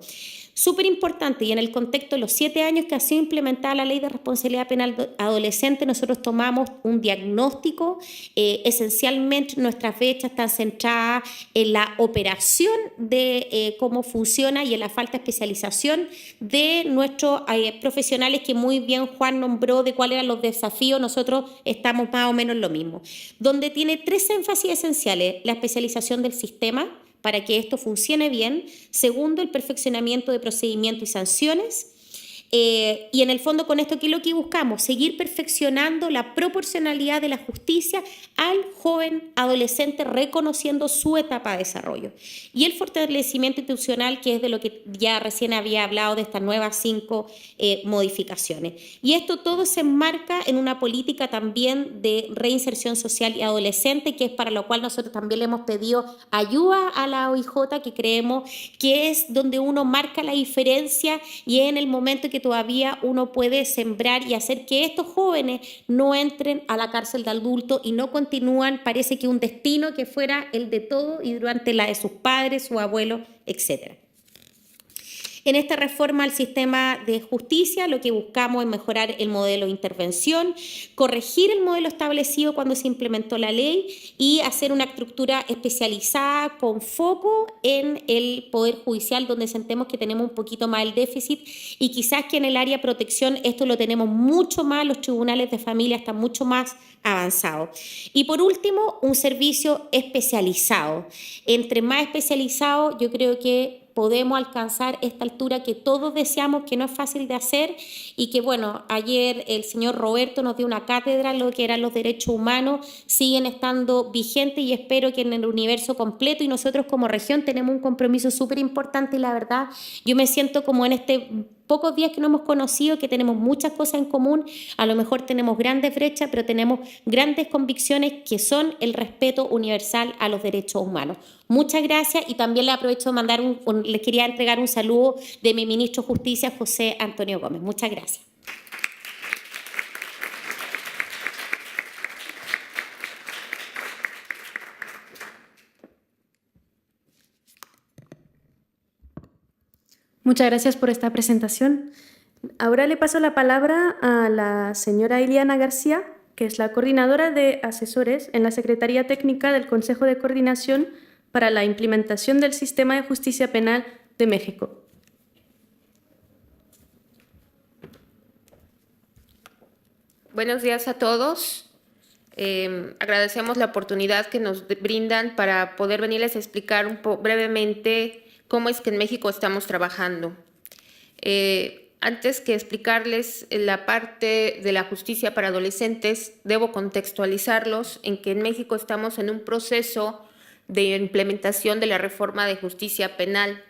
Súper importante, y en el contexto de los 7 años que ha sido implementada la Ley de Responsabilidad Penal Adolescente, nosotros tomamos un diagnóstico. Esencialmente nuestras fechas están centradas en la operación de cómo funciona y en la falta de especialización de nuestros profesionales, que muy bien Juan nombró de cuáles eran los desafíos. Nosotros estamos más o menos en lo mismo. Donde tiene 3 énfasis esenciales: la especialización del sistema, para que esto funcione bien. Segundo, el perfeccionamiento de procedimientos y sanciones. Y en el fondo con esto, ¿qué es lo que buscamos? Seguir perfeccionando la proporcionalidad de la justicia al joven adolescente, reconociendo su etapa de desarrollo. Y el fortalecimiento institucional, que es de lo que ya recién había hablado, de estas nuevas 5 modificaciones. Y esto todo se enmarca en una política también de reinserción social y adolescente, que es para lo cual nosotros también le hemos pedido ayuda a la OIJ, que creemos que es donde uno marca la diferencia y en el momento que todavía uno puede sembrar y hacer que estos jóvenes no entren a la cárcel de adultos y no continúan, parece que un destino que fuera el de todos y durante la de sus padres, sus abuelos, etc. En esta reforma al sistema de justicia lo que buscamos es mejorar el modelo de intervención, corregir el modelo establecido cuando se implementó la ley y hacer una estructura especializada con foco en el Poder Judicial, donde sentemos que tenemos un poquito más el déficit y quizás que en el área de protección esto lo tenemos mucho más, los tribunales de familia están mucho más avanzados. Y por último, un servicio especializado. Entre más especializado, yo creo que podemos alcanzar esta altura que todos deseamos, que no es fácil de hacer y que, bueno, ayer el señor Roberto nos dio una cátedra, lo que eran los derechos humanos, siguen estando vigentes y espero que en el universo completo, y nosotros como región tenemos un compromiso súper importante y la verdad, yo me siento como en este pocos días que nos hemos conocido, que tenemos muchas cosas en común, a lo mejor tenemos grandes brechas, pero tenemos grandes convicciones que son el respeto universal a los derechos humanos. Muchas gracias, y también le aprovecho de mandar les quería entregar un saludo de mi ministro de Justicia, José Antonio Gómez. Muchas gracias. Muchas gracias por esta presentación. Ahora le paso la palabra a la señora Iliana García, que es la coordinadora de asesores en la Secretaría Técnica del Consejo de Coordinación para la Implementación del Sistema de Justicia Penal de México. Buenos días a todos. Agradecemos la oportunidad que nos brindan para poder venirles a explicar brevemente cómo es que en México estamos trabajando. Antes que explicarles la parte de la justicia para adolescentes, debo contextualizarlos en que en México estamos en un proceso de implementación de la reforma de justicia penal.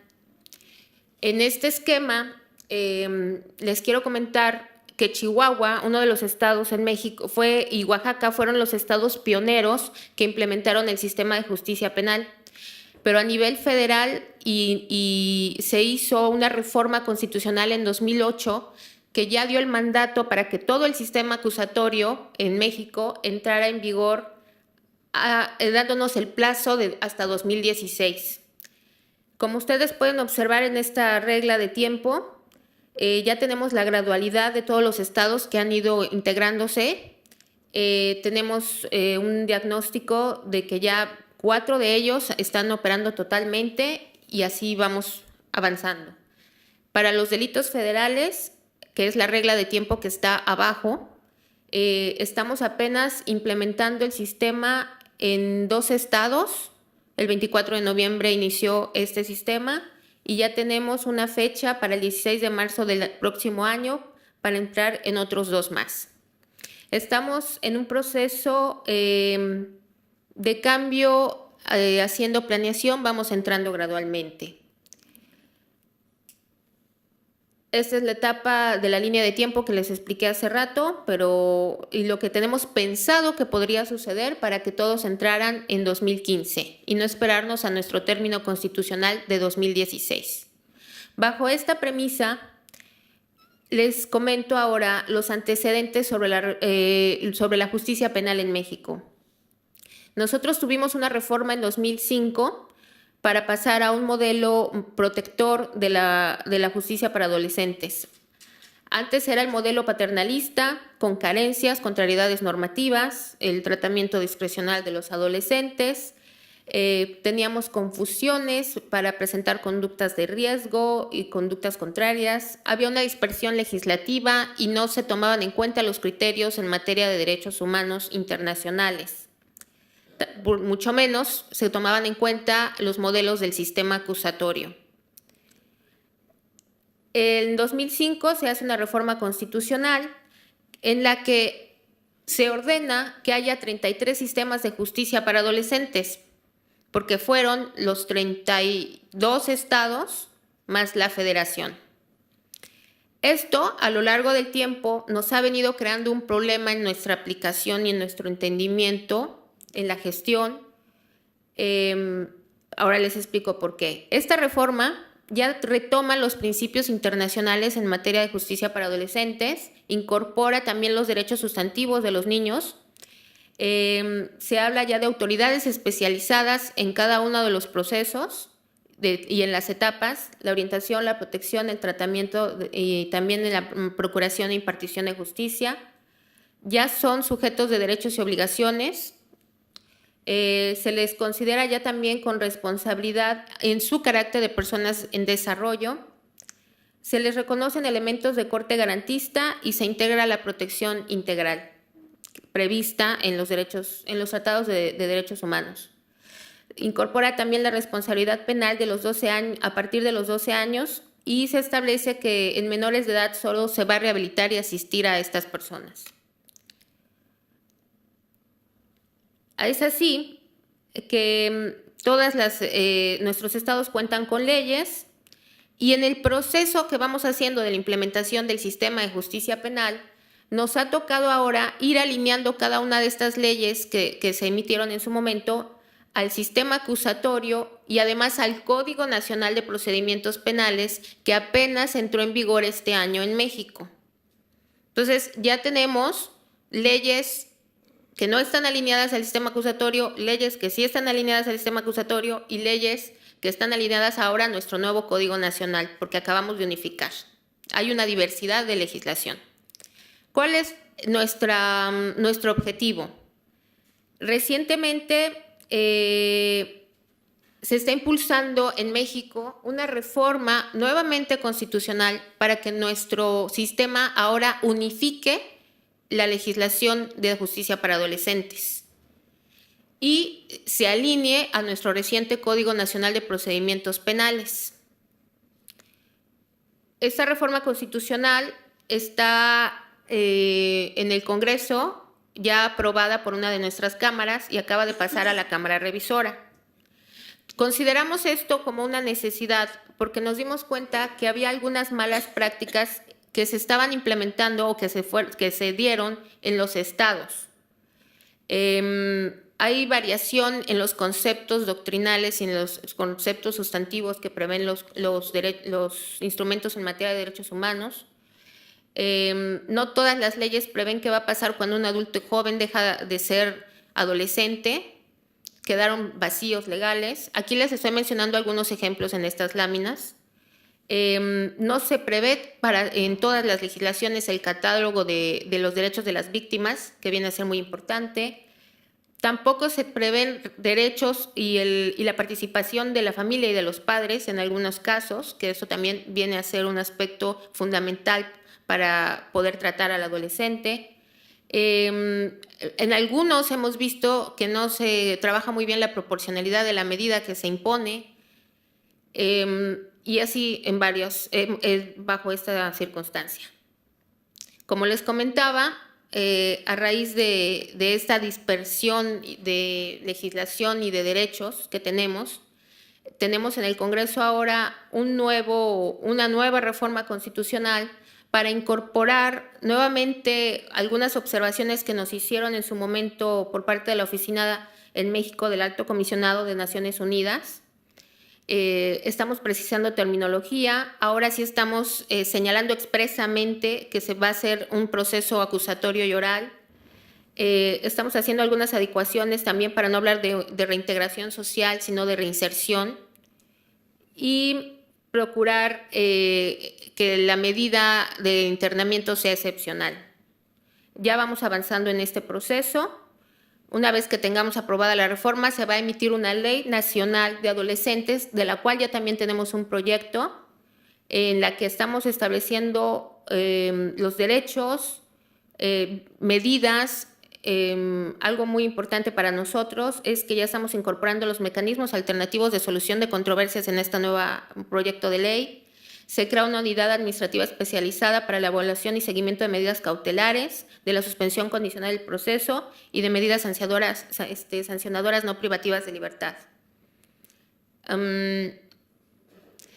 En este esquema, les quiero comentar que Chihuahua, uno de los estados en México, y Oaxaca fueron los estados pioneros que implementaron el sistema de justicia penal. Pero a nivel federal y se hizo una reforma constitucional en 2008 que ya dio el mandato para que todo el sistema acusatorio en México entrara en vigor, dándonos el plazo de hasta 2016. Como ustedes pueden observar en esta regla de tiempo, ya tenemos la gradualidad de todos los estados que han ido integrándose. Tenemos un diagnóstico de que ya 4 de ellos están operando totalmente y así vamos avanzando. Para los delitos federales, que es la regla de tiempo que está abajo, estamos apenas implementando el sistema en 2 estados. El 24 de noviembre inició este sistema y ya tenemos una fecha para el 16 de marzo del próximo año para entrar en otros 2 más. Estamos en un proceso de cambio, haciendo planeación, vamos entrando gradualmente. Esta es la etapa de la línea de tiempo que les expliqué hace rato, y lo que tenemos pensado que podría suceder para que todos entraran en 2015 y no esperarnos a nuestro término constitucional de 2016. Bajo esta premisa, les comento ahora los antecedentes sobre la justicia penal en México. Nosotros tuvimos una reforma en 2005 para pasar a un modelo protector de la justicia para adolescentes. Antes era el modelo paternalista, con carencias, contrariedades normativas, el tratamiento discrecional de los adolescentes, teníamos confusiones para presentar conductas de riesgo y conductas contrarias, había una dispersión legislativa y no se tomaban en cuenta los criterios en materia de derechos humanos internacionales. Mucho menos se tomaban en cuenta los modelos del sistema acusatorio. En 2005 se hace una reforma constitucional en la que se ordena que haya 33 sistemas de justicia para adolescentes, porque fueron los 32 estados más la federación. Esto, a lo largo del tiempo, nos ha venido creando un problema en nuestra aplicación y en nuestro entendimiento, en la gestión. Ahora les explico por qué. Esta reforma ya retoma los principios internacionales en materia de justicia para adolescentes, incorpora también los derechos sustantivos de los niños, se habla ya de autoridades especializadas en cada uno de los procesos y en las etapas, la orientación, la protección, el tratamiento y también en la procuración e impartición de justicia. Ya son sujetos de derechos y obligaciones. Se les considera ya también con responsabilidad en su carácter de personas en desarrollo. Se les reconocen elementos de corte garantista y se integra la protección integral prevista en los tratados de derechos humanos. Incorpora también la responsabilidad penal de los 12 años, a partir de los 12 años, y se establece que en menores de edad solo se va a rehabilitar y asistir a estas personas. Es así que nuestros estados cuentan con leyes Y en el proceso que vamos haciendo de la implementación del sistema de justicia penal, nos ha tocado ahora ir alineando cada una de estas leyes que se emitieron en su momento al sistema acusatorio y además al Código Nacional de Procedimientos Penales, que apenas entró en vigor este año en México. Entonces, ya tenemos leyes que no están alineadas al sistema acusatorio, leyes que sí están alineadas al sistema acusatorio y leyes que están alineadas ahora a nuestro nuevo Código Nacional, porque acabamos de unificar. Hay una diversidad de legislación. ¿Cuál es nuestro objetivo? Recientemente se está impulsando en México una reforma nuevamente constitucional para que nuestro sistema ahora unifique la legislación de justicia para adolescentes y se alinee a nuestro reciente Código Nacional de Procedimientos Penales. Esta reforma constitucional está en el Congreso, ya aprobada por una de nuestras cámaras y acaba de pasar a la Cámara Revisora. Consideramos esto como una necesidad porque nos dimos cuenta que había algunas malas prácticas que se estaban implementando o que se dieron en los estados. Hay variación en los conceptos doctrinales y en los conceptos sustantivos que prevén los instrumentos en materia de derechos humanos. No todas las leyes prevén qué va a pasar cuando un adulto joven deja de ser adolescente. Quedaron vacíos legales. Aquí les estoy mencionando algunos ejemplos en estas láminas. No se prevé en todas las legislaciones el catálogo de los derechos de las víctimas, que viene a ser muy importante. Tampoco se prevén derechos y la participación de la familia y de los padres en algunos casos, que eso también viene a ser un aspecto fundamental para poder tratar al adolescente. En algunos hemos visto que no se trabaja muy bien la proporcionalidad de la medida que se impone y así en varios, bajo esta circunstancia. Como les comentaba, a raíz de esta dispersión de legislación y de derechos que tenemos en el Congreso ahora una nueva reforma constitucional para incorporar nuevamente algunas observaciones que nos hicieron en su momento por parte de la Oficina en México del Alto Comisionado de Naciones Unidas. Estamos precisando terminología. Ahora sí estamos señalando expresamente que se va a hacer un proceso acusatorio y oral. Estamos haciendo algunas adecuaciones también para no hablar de reintegración social, sino de reinserción. Y procurar que la medida de internamiento sea excepcional. Ya vamos avanzando en este proceso. Una vez que tengamos aprobada la reforma, se va a emitir una ley nacional de adolescentes, de la cual ya también tenemos un proyecto en la que estamos estableciendo los derechos, medidas. Algo muy importante para nosotros es que ya estamos incorporando los mecanismos alternativos de solución de controversias en este nuevo proyecto de ley. Se crea una unidad administrativa especializada para la evaluación y seguimiento de medidas cautelares, de la suspensión condicional del proceso y de medidas sancionadoras no privativas de libertad.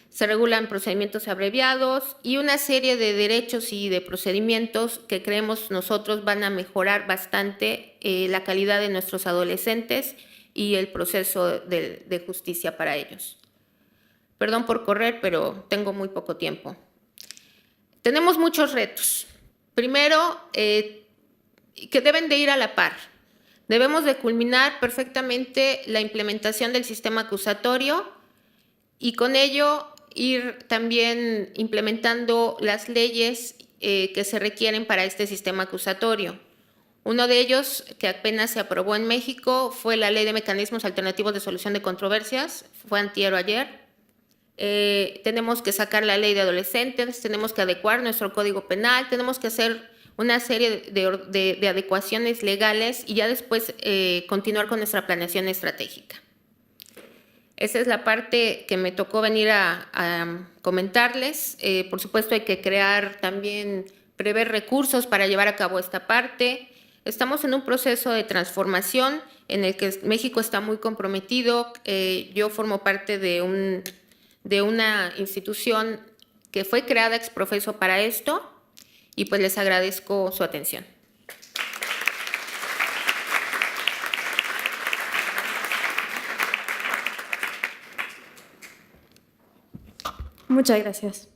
Se regulan procedimientos abreviados y una serie de derechos y de procedimientos que creemos nosotros van a mejorar bastante la calidad de nuestros adolescentes y el proceso de justicia para ellos. Perdón por correr, pero tengo muy poco tiempo. Tenemos muchos retos. Primero, que deben de ir a la par. Debemos de culminar perfectamente la implementación del sistema acusatorio y con ello ir también implementando las leyes que se requieren para este sistema acusatorio. Uno de ellos, que apenas se aprobó en México, fue la Ley de Mecanismos Alternativos de Solución de Controversias, fue antier o ayer. Tenemos que sacar la Ley de Adolescentes, tenemos que adecuar nuestro Código Penal, tenemos que hacer una serie de adecuaciones legales y ya después continuar con nuestra planeación estratégica. Esa es la parte que me tocó venir a comentarles. Por supuesto, hay que prever recursos para llevar a cabo esta parte. Estamos en un proceso de transformación en el que México está muy comprometido. Yo formo parte de de una institución que fue creada ex profeso para esto, y pues les agradezco su atención. Muchas gracias.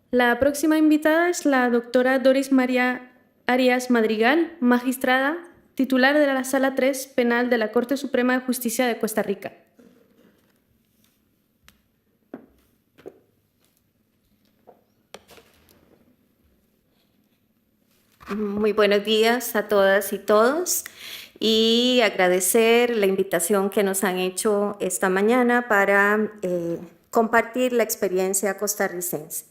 La próxima invitada es la doctora Doris María Arias Madrigal, magistrada, titular de la Sala 3 Penal de la Corte Suprema de Justicia de Costa Rica. Muy buenos días a todas y todos y agradecer la invitación que nos han hecho esta mañana para compartir la experiencia costarricense.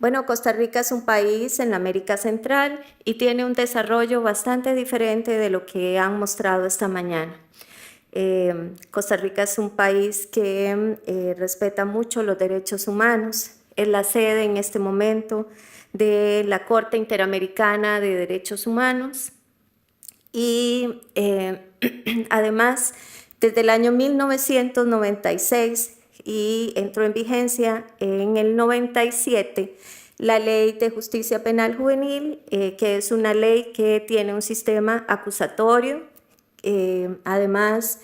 Bueno, Costa Rica es un país en la América Central y tiene un desarrollo bastante diferente de lo que han mostrado esta mañana. Costa Rica es un país que respeta mucho los derechos humanos. Es la sede en este momento de la Corte Interamericana de Derechos Humanos y además desde el año 1996 y entró en vigencia en el 97 la Ley de Justicia Penal Juvenil, que es una ley que tiene un sistema acusatorio, además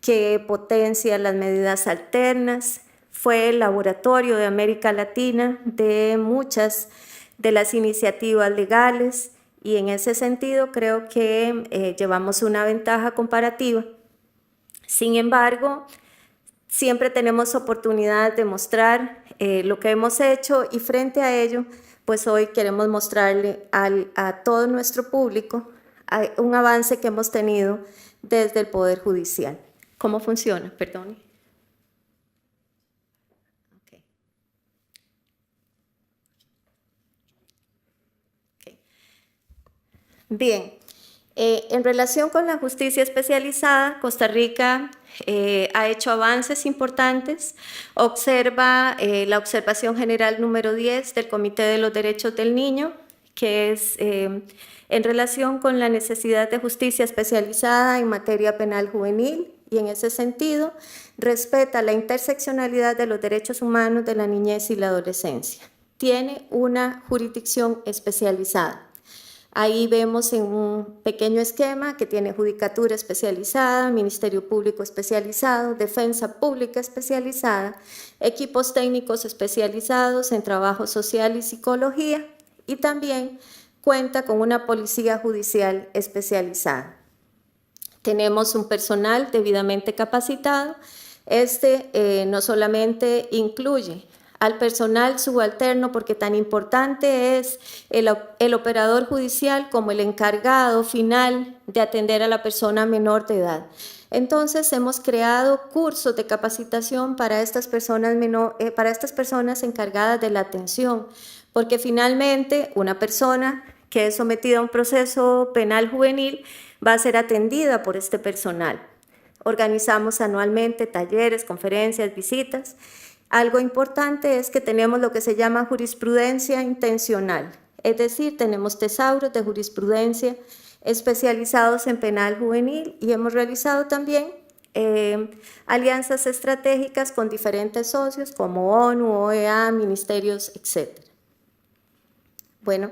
que potencia las medidas alternas. Fue el laboratorio de América Latina de muchas de las iniciativas legales y en ese sentido creo que llevamos una ventaja comparativa. Sin embargo, siempre tenemos oportunidad de mostrar lo que hemos hecho y frente a ello, pues hoy queremos mostrarle a todo nuestro público un avance que hemos tenido desde el Poder Judicial. ¿Cómo funciona? Perdón. Bien, en relación con la justicia especializada, Costa Rica ha hecho avances importantes. Observa la observación general número 10 del Comité de los Derechos del Niño, que es en relación con la necesidad de justicia especializada en materia penal juvenil y en ese sentido respeta la interseccionalidad de los derechos humanos de la niñez y la adolescencia. Tiene una jurisdicción especializada. Ahí vemos en un pequeño esquema que tiene judicatura especializada, Ministerio Público especializado, Defensa Pública especializada, equipos técnicos especializados en trabajo social y psicología y también cuenta con una policía judicial especializada. Tenemos un personal debidamente capacitado. No solamente incluye al personal subalterno, porque tan importante es el operador judicial como el encargado final de atender a la persona menor de edad. Entonces, hemos creado cursos de capacitación para estas personas encargadas de la atención, porque finalmente una persona que es sometida a un proceso penal juvenil va a ser atendida por este personal. Organizamos anualmente talleres, conferencias, visitas. Algo importante es que tenemos lo que se llama jurisprudencia intencional, es decir, tenemos tesauros de jurisprudencia especializados en penal juvenil y hemos realizado también alianzas estratégicas con diferentes socios como ONU, OEA, ministerios, etc. Bueno,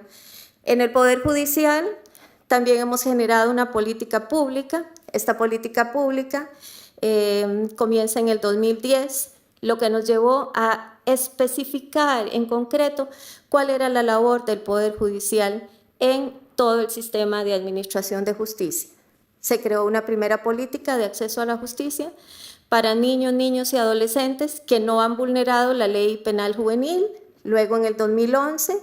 en el Poder Judicial también hemos generado una política pública. Esta política pública comienza en el 2010, lo que nos llevó a especificar en concreto cuál era la labor del Poder Judicial en todo el sistema de administración de justicia. Se creó una primera política de acceso a la justicia para niños y adolescentes que no han vulnerado la ley penal juvenil. Luego, en el 2011,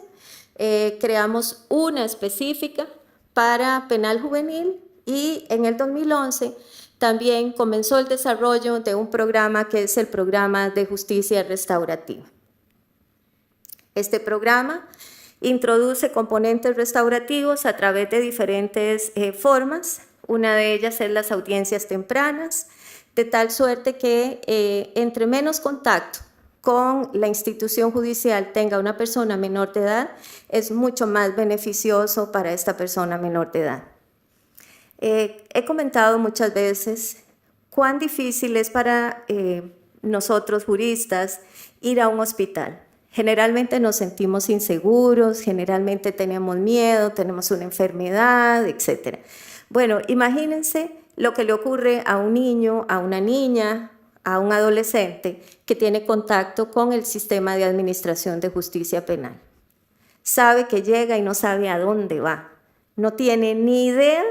creamos una específica para penal juvenil y en el 2011 también comenzó el desarrollo de un programa que es el Programa de Justicia Restaurativa. Este programa introduce componentes restaurativos a través de diferentes formas. Una de ellas es las audiencias tempranas, de tal suerte que entre menos contacto con la institución judicial tenga una persona menor de edad, es mucho más beneficioso para esta persona menor de edad. He comentado muchas veces cuán difícil es para nosotros juristas, ir a un hospital. Generalmente nos sentimos inseguros, generalmente tenemos miedo, tenemos una enfermedad, etc. Bueno, imagínense lo que le ocurre a un niño, a una niña, a un adolescente que tiene contacto con el sistema de administración de justicia penal. Sabe que llega y no sabe a dónde va. No tiene ni idea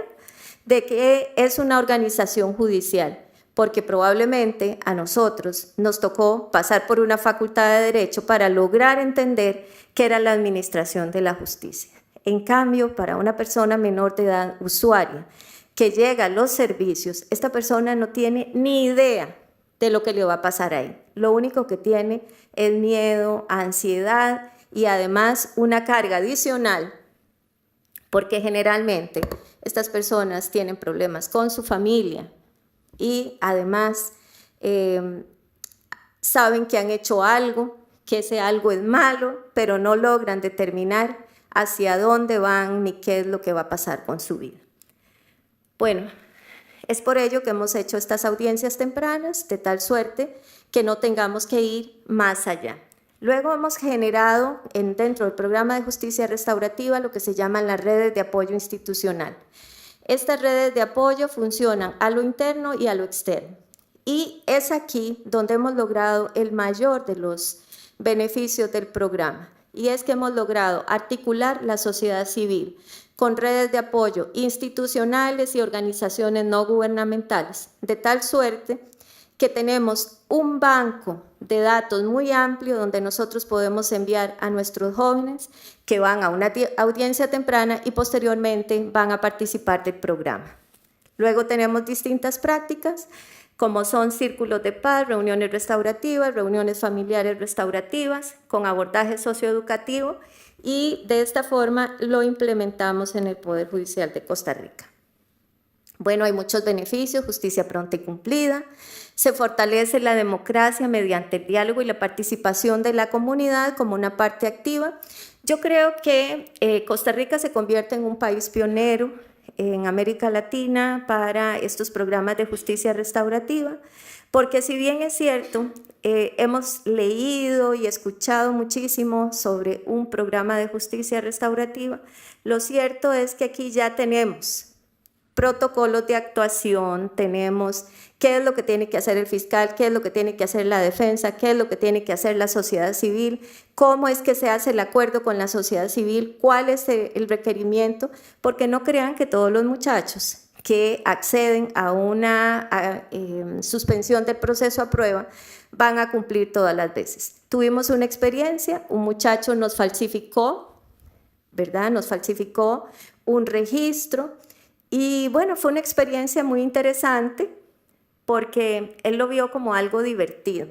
de que es una organización judicial, porque probablemente a nosotros nos tocó pasar por una facultad de Derecho para lograr entender qué era la administración de la justicia. En cambio, para una persona menor de edad, usuaria, que llega a los servicios, esta persona no tiene ni idea de lo que le va a pasar ahí. Lo único que tiene es miedo, ansiedad y además una carga adicional, porque generalmente estas personas tienen problemas con su familia y además saben que han hecho algo, que ese algo es malo, pero no logran determinar hacia dónde van ni qué es lo que va a pasar con su vida. Bueno, es por ello que hemos hecho estas audiencias tempranas, de tal suerte que no tengamos que ir más allá. Luego hemos generado dentro del programa de justicia restaurativa lo que se llaman las redes de apoyo institucional. Estas redes de apoyo funcionan a lo interno y a lo externo. Y es aquí donde hemos logrado el mayor de los beneficios del programa. Y es que hemos logrado articular la sociedad civil con redes de apoyo institucionales y organizaciones no gubernamentales, de tal suerte que tenemos un banco de datos muy amplio donde nosotros podemos enviar a nuestros jóvenes que van a una audiencia temprana y posteriormente van a participar del programa. Luego tenemos distintas prácticas, como son círculos de paz, reuniones restaurativas, reuniones familiares restaurativas, con abordaje socioeducativo, y de esta forma lo implementamos en el Poder Judicial de Costa Rica. Bueno, hay muchos beneficios: justicia pronta y cumplida, se fortalece la democracia mediante el diálogo y la participación de la comunidad como una parte activa. Yo creo que Costa Rica se convierte en un país pionero en América Latina para estos programas de justicia restaurativa, porque si bien es cierto, hemos leído y escuchado muchísimo sobre un programa de justicia restaurativa, lo cierto es que aquí ya tenemos protocolos de actuación, tenemos qué es lo que tiene que hacer el fiscal, qué es lo que tiene que hacer la defensa, qué es lo que tiene que hacer la sociedad civil, cómo es que se hace el acuerdo con la sociedad civil, cuál es el requerimiento, porque no crean que todos los muchachos que acceden a una suspensión del proceso a prueba van a cumplir todas las veces. Tuvimos una experiencia, un muchacho nos falsificó, ¿verdad? Nos falsificó un registro. Y bueno, fue una experiencia muy interesante porque él lo vio como algo divertido.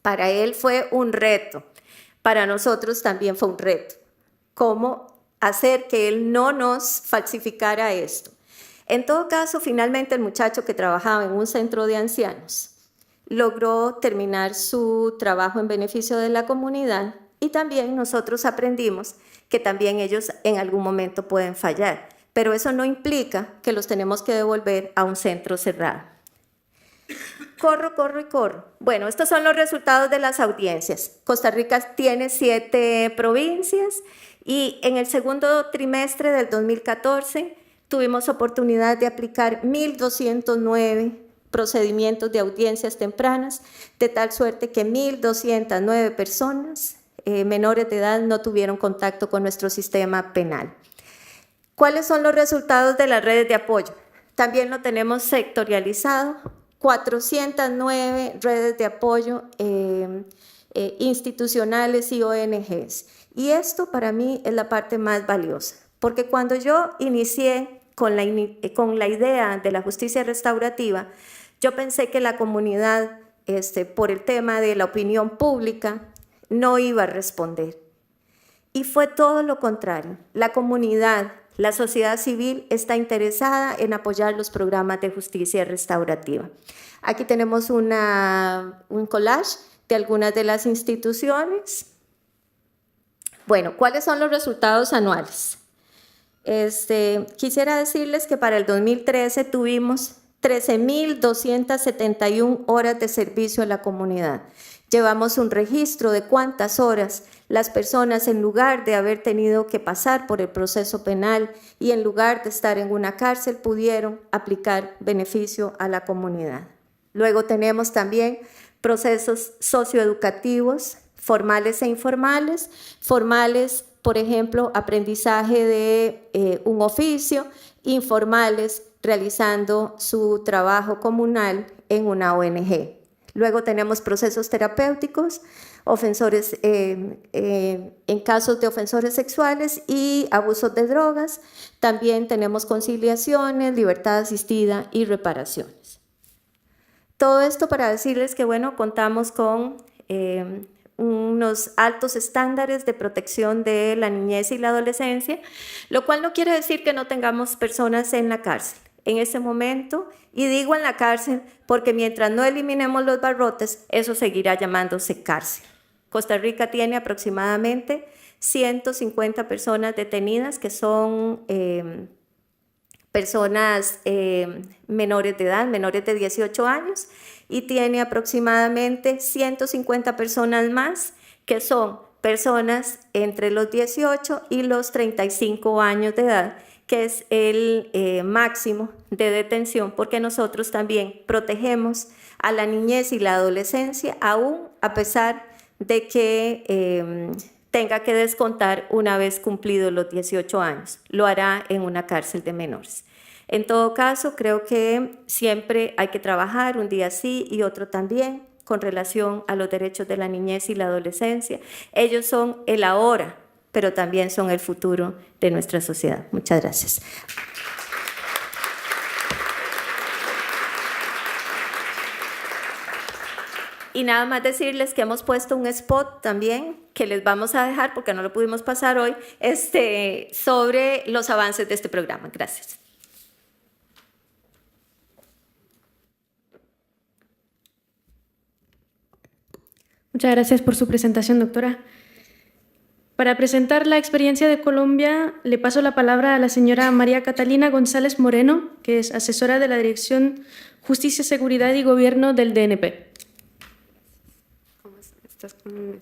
Para él fue un reto, para nosotros también fue un reto. ¿Cómo hacer que él no nos falsificara esto? En todo caso, finalmente el muchacho que trabajaba en un centro de ancianos logró terminar su trabajo en beneficio de la comunidad, y también nosotros aprendimos que también ellos en algún momento pueden fallar. Pero eso no implica que los tenemos que devolver a un centro cerrado. Corro y corro. Bueno, estos son los resultados de las audiencias. Costa Rica tiene 7 provincias y en el segundo trimestre del 2014 tuvimos oportunidad de aplicar 1.209 procedimientos de audiencias tempranas, de tal suerte que 1.209 personas menores de edad no tuvieron contacto con nuestro sistema penal. ¿Cuáles son los resultados de las redes de apoyo? También lo tenemos sectorializado, 409 redes de apoyo institucionales y ONGs. Y esto para mí es la parte más valiosa, porque cuando yo inicié con la idea de la justicia restaurativa, yo pensé que la comunidad, por el tema de la opinión pública, no iba a responder. Y fue todo lo contrario. La comunidad, la sociedad civil está interesada en apoyar los programas de justicia restaurativa. Aquí tenemos un collage de algunas de las instituciones. Bueno, ¿cuáles son los resultados anuales? Quisiera decirles que para el 2013 tuvimos 13.271 horas de servicio a la comunidad. Llevamos un registro de cuántas horas las personas, en lugar de haber tenido que pasar por el proceso penal y en lugar de estar en una cárcel, pudieron aplicar beneficio a la comunidad. Luego tenemos también procesos socioeducativos, formales e informales. Formales, por ejemplo, aprendizaje de un oficio; informales, realizando su trabajo comunal en una ONG. Luego tenemos procesos terapéuticos, ofensores, en casos de ofensores sexuales y abusos de drogas. También tenemos conciliaciones, libertad asistida y reparaciones. Todo esto para decirles que, bueno, contamos con unos altos estándares de protección de la niñez y la adolescencia, lo cual no quiere decir que no tengamos personas en la cárcel en ese momento, y digo en la cárcel porque mientras no eliminemos los barrotes, eso seguirá llamándose cárcel. Costa Rica tiene aproximadamente 150 personas detenidas que son personas menores de edad, menores de 18 años, y tiene aproximadamente 150 personas más que son personas entre los 18 y los 35 años de edad, que es el máximo de detención, porque nosotros también protegemos a la niñez y la adolescencia, aún a pesar de que tenga que descontar una vez cumplidos los 18 años. Lo hará en una cárcel de menores. En todo caso, creo que siempre hay que trabajar un día sí y otro también con relación a los derechos de la niñez y la adolescencia. Ellos son el ahora, pero también son el futuro de nuestra sociedad. Muchas gracias. Y nada más decirles que hemos puesto un spot también, que les vamos a dejar, porque no lo pudimos pasar hoy, sobre los avances de este programa. Gracias. Muchas gracias por su presentación, doctora. Para presentar la experiencia de Colombia, le paso la palabra a la señora María Catalina González Moreno, que es asesora de la Dirección Justicia, Seguridad y Gobierno del DNP. ¿Cómo estás con no?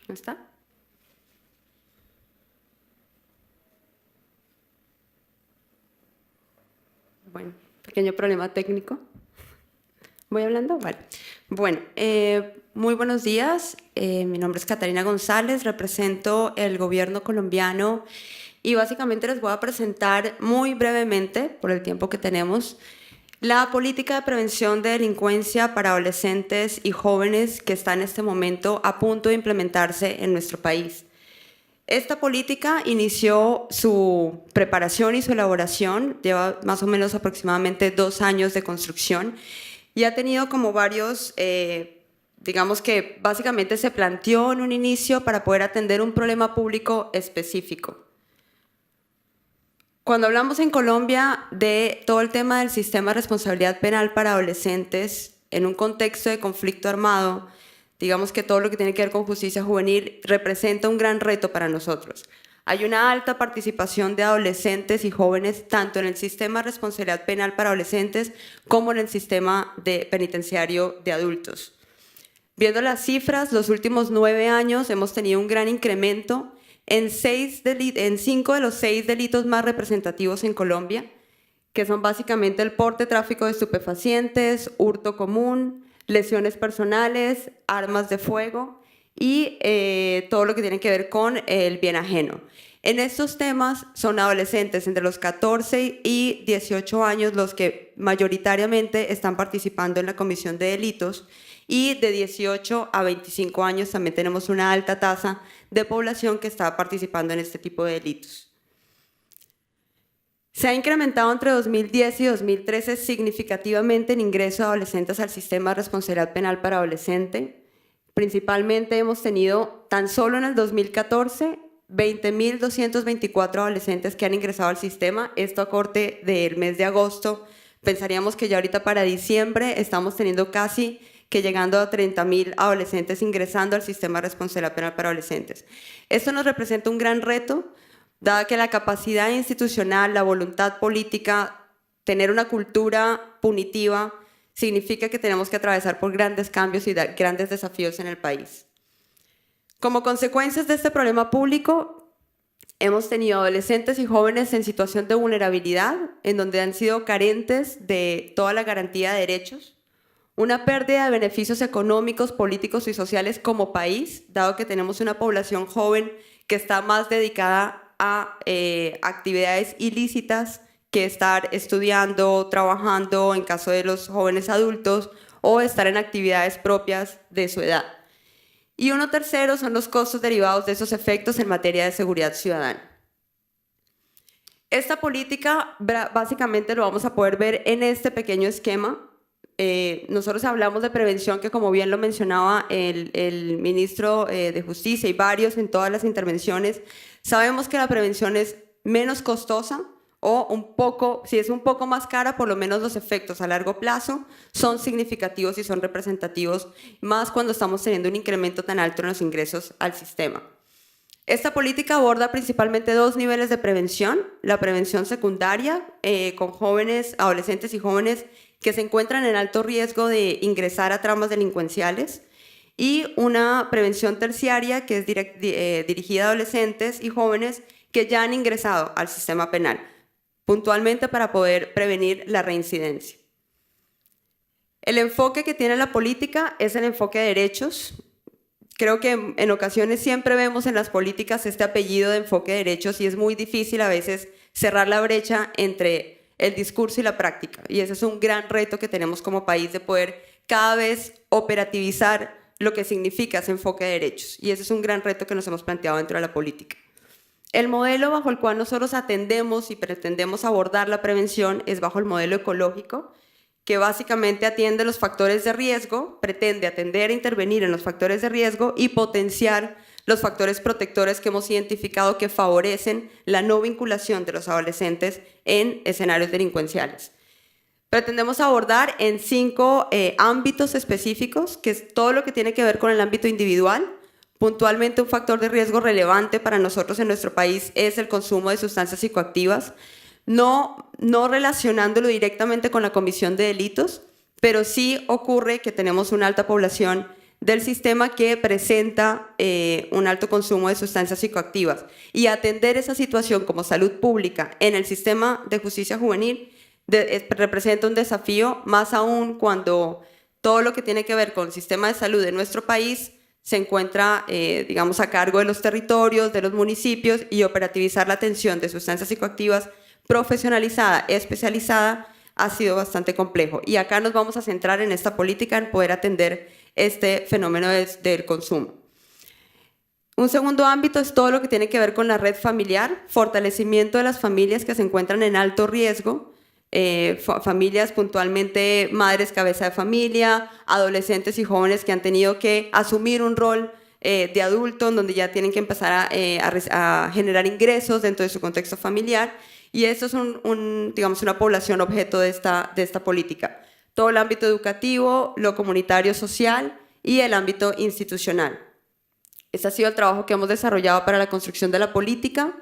¿No está? Bueno, pequeño problema técnico. ¿Voy hablando? Vale. Bueno, muy buenos días. Mi nombre es Catalina González, represento el gobierno colombiano y básicamente les voy a presentar muy brevemente, por el tiempo que tenemos, la política de prevención de delincuencia para adolescentes y jóvenes que está en este momento a punto de implementarse en nuestro país. Esta política inició su preparación y su elaboración, lleva más o menos aproximadamente 2 años de construcción, y ha tenido como varios, digamos que básicamente se planteó en un inicio para poder atender un problema público específico. Cuando hablamos en Colombia de todo el tema del sistema de responsabilidad penal para adolescentes en un contexto de conflicto armado, digamos que todo lo que tiene que ver con justicia juvenil representa un gran reto para nosotros. Hay una alta participación de adolescentes y jóvenes tanto en el sistema de responsabilidad penal para adolescentes como en el sistema penitenciario de adultos. Viendo las cifras, los últimos 9 años hemos tenido un gran incremento en 5 de los 6 delitos más representativos en Colombia, que son básicamente el porte, tráfico de estupefacientes, hurto común, lesiones personales, armas de fuego y todo lo que tiene que ver con el bien ajeno. En estos temas son adolescentes entre los 14 y 18 años los que mayoritariamente están participando en la comisión de delitos, y de 18 a 25 años también tenemos una alta tasa de población que está participando en este tipo de delitos. Se ha incrementado entre 2010 y 2013 significativamente el ingreso de adolescentes al sistema de responsabilidad penal para adolescente. Principalmente hemos tenido, tan solo en el 2014, 20.224 adolescentes que han ingresado al sistema. Esto a corte del mes de agosto. Pensaríamos que ya ahorita para diciembre estamos teniendo casi que llegando a 30.000 adolescentes ingresando al sistema de responsabilidad penal para adolescentes. Esto nos representa un gran reto dada que la capacidad institucional, la voluntad política, tener una cultura punitiva, significa que tenemos que atravesar por grandes cambios y grandes desafíos en el país. Como consecuencias de este problema público, hemos tenido adolescentes y jóvenes en situación de vulnerabilidad, en donde han sido carentes de toda la garantía de derechos, una pérdida de beneficios económicos, políticos y sociales como país, dado que tenemos una población joven que está más dedicada a actividades ilícitas que estar estudiando, trabajando en caso de los jóvenes adultos o estar en actividades propias de su edad. Y uno tercero son los costos derivados de esos efectos en materia de seguridad ciudadana. Esta política básicamente lo vamos a poder ver en este pequeño esquema. Nosotros hablamos de prevención, que como bien lo mencionaba el ministro de Justicia y varios en todas las intervenciones, sabemos que la prevención es menos costosa, o un poco, si es un poco más cara, por lo menos los efectos a largo plazo son significativos y son representativos, más cuando estamos teniendo un incremento tan alto en los ingresos al sistema. Esta política aborda principalmente dos niveles de prevención: la prevención secundaria, con jóvenes, adolescentes y jóvenes que se encuentran en alto riesgo de ingresar a tramas delincuenciales, y una prevención terciaria que es dirigida a adolescentes y jóvenes que ya han ingresado al sistema penal, puntualmente para poder prevenir la reincidencia. El enfoque que tiene la política es el enfoque de derechos. Creo que en ocasiones siempre vemos en las políticas este apellido de enfoque de derechos y es muy difícil a veces cerrar la brecha entre el discurso y la práctica. Y ese es un gran reto que tenemos como país, de poder cada vez operativizar lo que significa ese enfoque de derechos. Y ese es un gran reto que nos hemos planteado dentro de la política. El modelo bajo el cual nosotros atendemos y pretendemos abordar la prevención es bajo el modelo ecológico, que básicamente atiende los factores de riesgo, pretende atender e intervenir en los factores de riesgo y potenciar los factores protectores que hemos identificado que favorecen la no vinculación de los adolescentes en escenarios delincuenciales. Pretendemos abordar en 5 ámbitos específicos, que es todo lo que tiene que ver con el ámbito individual. Puntualmente, un factor de riesgo relevante para nosotros en nuestro país es el consumo de sustancias psicoactivas, no relacionándolo directamente con la comisión de delitos, pero sí ocurre que tenemos una alta población del sistema que presenta un alto consumo de sustancias psicoactivas, y atender esa situación como salud pública en el sistema de justicia juvenil representa un desafío, más aún cuando todo lo que tiene que ver con el sistema de salud de nuestro país se encuentra, digamos, a cargo de los territorios, de los municipios, y operativizar la atención de sustancias psicoactivas profesionalizada, especializada, ha sido bastante complejo. Y acá nos vamos a centrar en esta política, en poder atender este fenómeno del consumo. Un segundo ámbito es todo lo que tiene que ver con la red familiar, fortalecimiento de las familias que se encuentran en alto riesgo, familias puntualmente madres cabeza de familia, adolescentes y jóvenes que han tenido que asumir un rol de adulto, en donde ya tienen que empezar a generar ingresos dentro de su contexto familiar, y eso es digamos, una población objeto de esta política. Todo el ámbito educativo, lo comunitario social y el ámbito institucional. Este ha sido el trabajo que hemos desarrollado para la construcción de la política.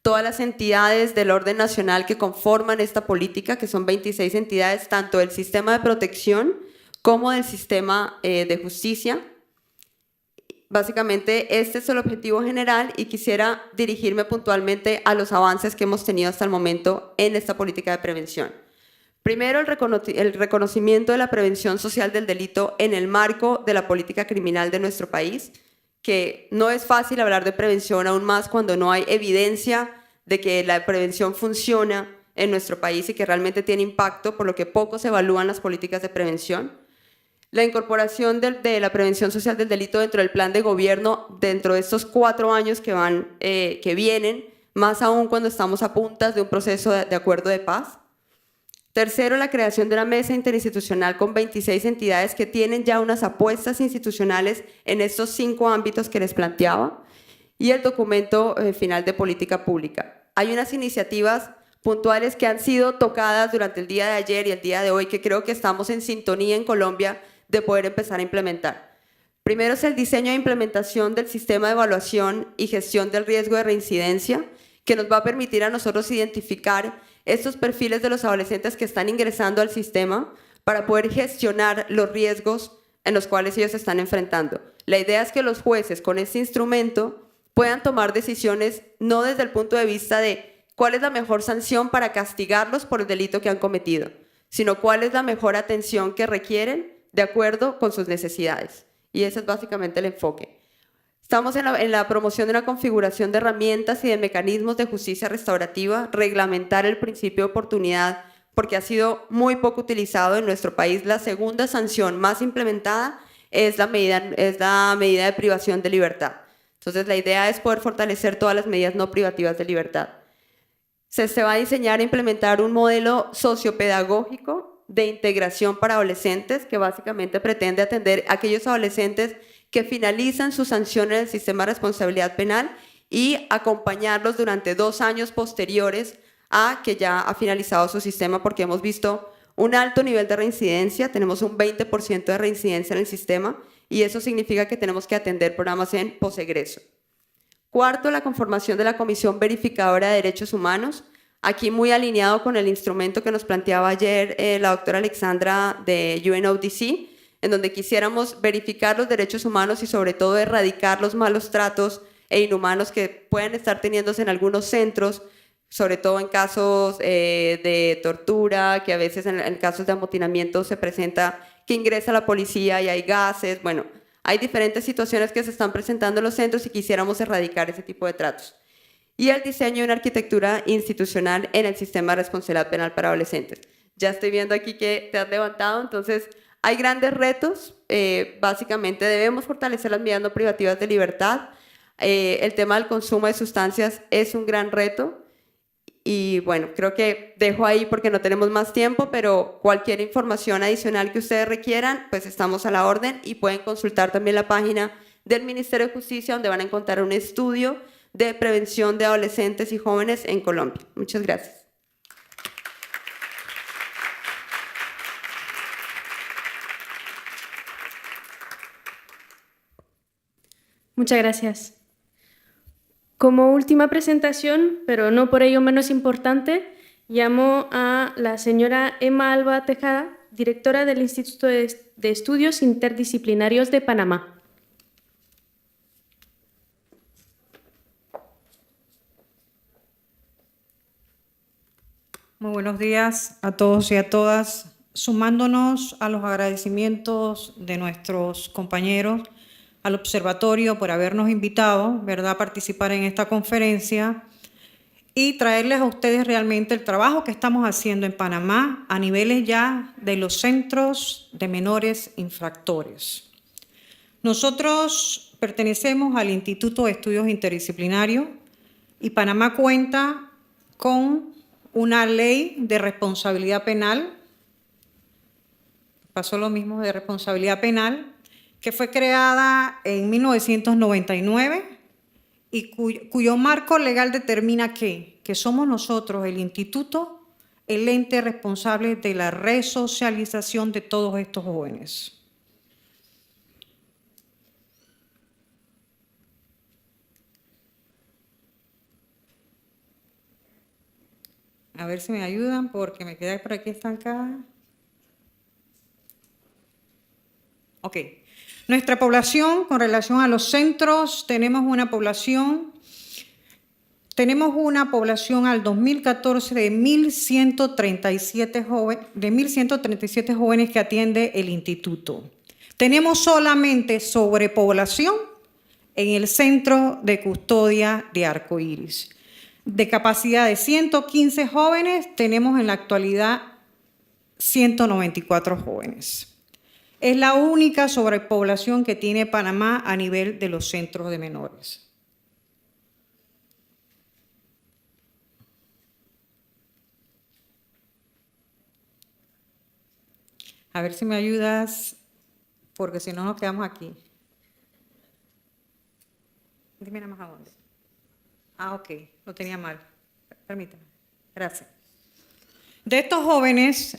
Todas las entidades del orden nacional que conforman esta política, que son 26 entidades, tanto del sistema de protección como del sistema de justicia. Básicamente este es el objetivo general, y quisiera dirigirme puntualmente a los avances que hemos tenido hasta el momento en esta política de prevención. Primero, el reconocimiento de la prevención social del delito en el marco de la política criminal de nuestro país, que no es fácil hablar de prevención, aún más cuando no hay evidencia de que la prevención funciona en nuestro país y que realmente tiene impacto, por lo que poco se evalúan las políticas de prevención. La incorporación de la prevención social del delito dentro del plan de gobierno dentro de estos 4 años que vienen, más aún cuando estamos a puntas de un proceso de acuerdo de paz. Tercero, la creación de una mesa interinstitucional con 26 entidades que tienen ya unas apuestas institucionales en estos 5 ámbitos que les planteaba. Y el documento final de política pública. Hay unas iniciativas puntuales que han sido tocadas durante el día de ayer y el día de hoy, que creo que estamos en sintonía en Colombia de poder empezar a implementar. Primero es el diseño e implementación del sistema de evaluación y gestión del riesgo de reincidencia, que nos va a permitir a nosotros identificar estos perfiles de los adolescentes que están ingresando al sistema para poder gestionar los riesgos en los cuales ellos se están enfrentando. La idea es que los jueces con este instrumento puedan tomar decisiones no desde el punto de vista de cuál es la mejor sanción para castigarlos por el delito que han cometido, sino cuál es la mejor atención que requieren de acuerdo con sus necesidades. Y ese es básicamente el enfoque. Estamos en la promoción de una configuración de herramientas y de mecanismos de justicia restaurativa, reglamentar el principio de oportunidad, porque ha sido muy poco utilizado en nuestro país. La segunda sanción más implementada es la medida de privación de libertad. Entonces, la idea es poder fortalecer todas las medidas no privativas de libertad. Se va a diseñar e implementar un modelo sociopedagógico de integración para adolescentes que básicamente pretende atender a aquellos adolescentes que finalizan su sanción en el sistema de responsabilidad penal y acompañarlos durante 2 años posteriores a que ya ha finalizado su sistema, porque hemos visto un alto nivel de reincidencia, tenemos un 20% de reincidencia en el sistema y eso significa que tenemos que atender programas en posegreso. Cuarto, la conformación de la Comisión Verificadora de Derechos Humanos, aquí muy alineado con el instrumento que nos planteaba ayer la doctora Alexandra de UNODC, en donde quisiéramos verificar los derechos humanos y sobre todo erradicar los malos tratos e inhumanos que pueden estar teniéndose en algunos centros, sobre todo en casos de tortura, que a veces en casos de amotinamiento se presenta que ingresa la policía y hay gases. Bueno, hay diferentes situaciones que se están presentando en los centros y quisiéramos erradicar ese tipo de tratos. Y el diseño de una arquitectura institucional en el sistema de responsabilidad penal para adolescentes. Ya estoy viendo aquí que te has levantado, entonces hay grandes retos. Básicamente debemos fortalecer las medidas no privativas de libertad. El tema del consumo de sustancias es un gran reto. Y bueno, creo que dejo ahí porque no tenemos más tiempo, pero cualquier información adicional que ustedes requieran, pues estamos a la orden y pueden consultar también la página del Ministerio de Justicia, donde van a encontrar un estudio de prevención de adolescentes y jóvenes en Colombia. Muchas gracias. Muchas gracias. Como última presentación, pero no por ello menos importante, llamo a la señora Emma Alba Tejada, directora del Instituto de Estudios Interdisciplinarios de Panamá. Muy buenos días a todos y a todas. Sumándonos a los agradecimientos de nuestros compañeros al observatorio por habernos invitado, ¿verdad?, a participar en esta conferencia y traerles a ustedes realmente el trabajo que estamos haciendo en Panamá a niveles ya de los centros de menores infractores. Nosotros pertenecemos al Instituto de Estudios Interdisciplinarios y Panamá cuenta con una ley de responsabilidad penal, pasó lo mismo de responsabilidad penal, que fue creada en 1999 y cuyo marco legal determina que somos nosotros, el instituto, el ente responsable de la resocialización de todos estos jóvenes. A ver si me ayudan porque me quedé por aquí estancada. Ok. Nuestra población, con relación a los centros, tenemos una población al 2014 de 1.137 jóvenes que atiende el instituto. Tenemos solamente sobrepoblación en el centro de custodia de Arcoíris. De capacidad de 115 jóvenes, tenemos en la actualidad 194 jóvenes. Es la única sobrepoblación que tiene Panamá a nivel de los centros de menores. A ver si me ayudas, porque si no nos quedamos aquí. Dime nada más a dónde. Ah, ok, lo tenía mal. Permítame. Gracias. De estos jóvenes,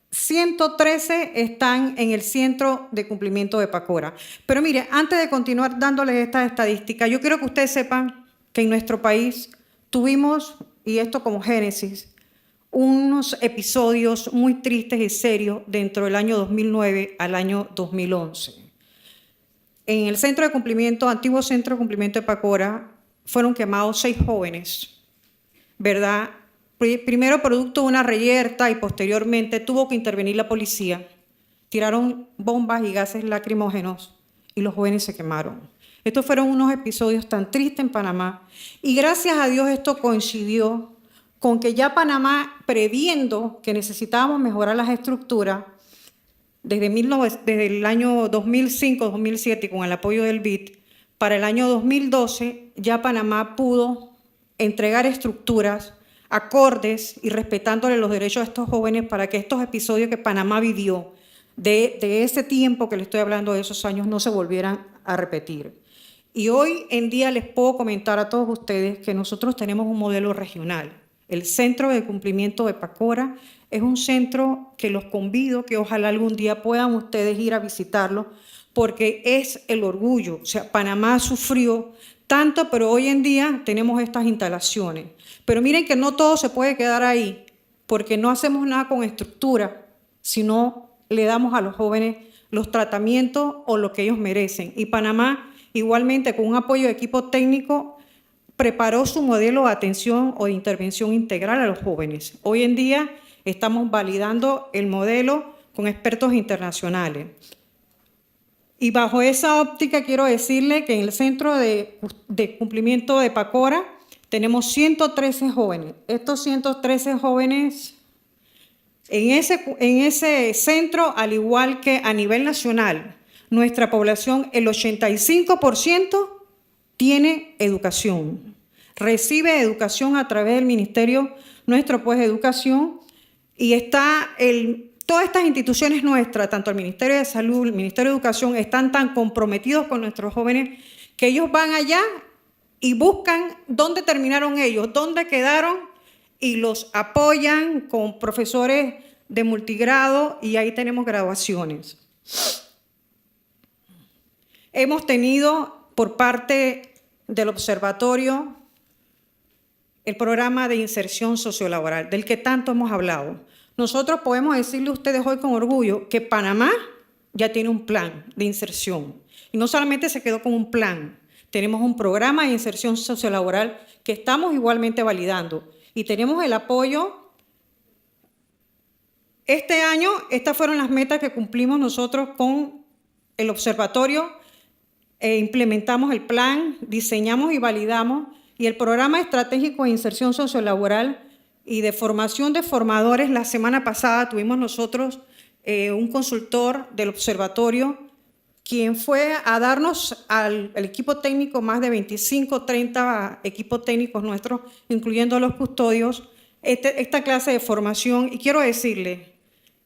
113 están en el centro de cumplimiento de PACORA. Pero mire, antes de continuar dándoles esta estadística, yo quiero que ustedes sepan que en nuestro país tuvimos, y esto como génesis, unos episodios muy tristes y serios dentro del año 2009 al año 2011. En el centro de cumplimiento, antiguo centro de cumplimiento de Pacora, fueron quemados 6 jóvenes, ¿verdad? Primero producto de una reyerta y posteriormente tuvo que intervenir la policía. Tiraron bombas y gases lacrimógenos y los jóvenes se quemaron. Estos fueron unos episodios tan tristes en Panamá y gracias a Dios esto coincidió con que ya Panamá, previendo que necesitábamos mejorar las estructuras, desde el año 2005-2007 y con el apoyo del BID, para el año 2012 ya Panamá pudo entregar estructuras acordes y respetándole los derechos de estos jóvenes para que estos episodios que Panamá vivió de ese tiempo que le estoy hablando, de esos años, no se volvieran a repetir. Y hoy en día les puedo comentar a todos ustedes que nosotros tenemos un modelo regional. El Centro de Cumplimiento de Pacora es un centro que los convido, que ojalá algún día puedan ustedes ir a visitarlo, porque es el orgullo. O sea, Panamá sufrió tanto, pero hoy en día tenemos estas instalaciones. Pero miren que no todo se puede quedar ahí, porque no hacemos nada con estructura, sino le damos a los jóvenes los tratamientos o lo que ellos merecen. Y Panamá, igualmente, con un apoyo de equipo técnico, preparó su modelo de atención o de intervención integral a los jóvenes. Hoy en día estamos validando el modelo con expertos internacionales. Y bajo esa óptica quiero decirle que en el Centro de Cumplimiento de Pacora tenemos 113 jóvenes. Estos 113 jóvenes, en ese centro, al igual que a nivel nacional, nuestra población, el 85% tiene educación. Recibe educación a través del Ministerio nuestro, pues, de Educación, y todas estas instituciones nuestras, tanto el Ministerio de Salud, el Ministerio de Educación, están tan comprometidos con nuestros jóvenes que ellos van allá y buscan dónde terminaron ellos, dónde quedaron, y los apoyan con profesores de multigrado, y ahí tenemos graduaciones. Hemos tenido por parte del observatorio el programa de inserción sociolaboral, del que tanto hemos hablado. Nosotros podemos decirle a ustedes hoy con orgullo que Panamá ya tiene un plan de inserción. Y no solamente se quedó con un plan, tenemos un programa de inserción sociolaboral que estamos igualmente validando. Y tenemos el apoyo. Este año, estas fueron las metas que cumplimos nosotros con el observatorio. Implementamos el plan, diseñamos y validamos, y el programa estratégico de inserción sociolaboral y de formación de formadores. La semana pasada tuvimos nosotros un consultor del observatorio, quien fue a darnos al equipo técnico, más de 25, 30 equipos técnicos nuestros, incluyendo los custodios, esta clase de formación. Y quiero decirle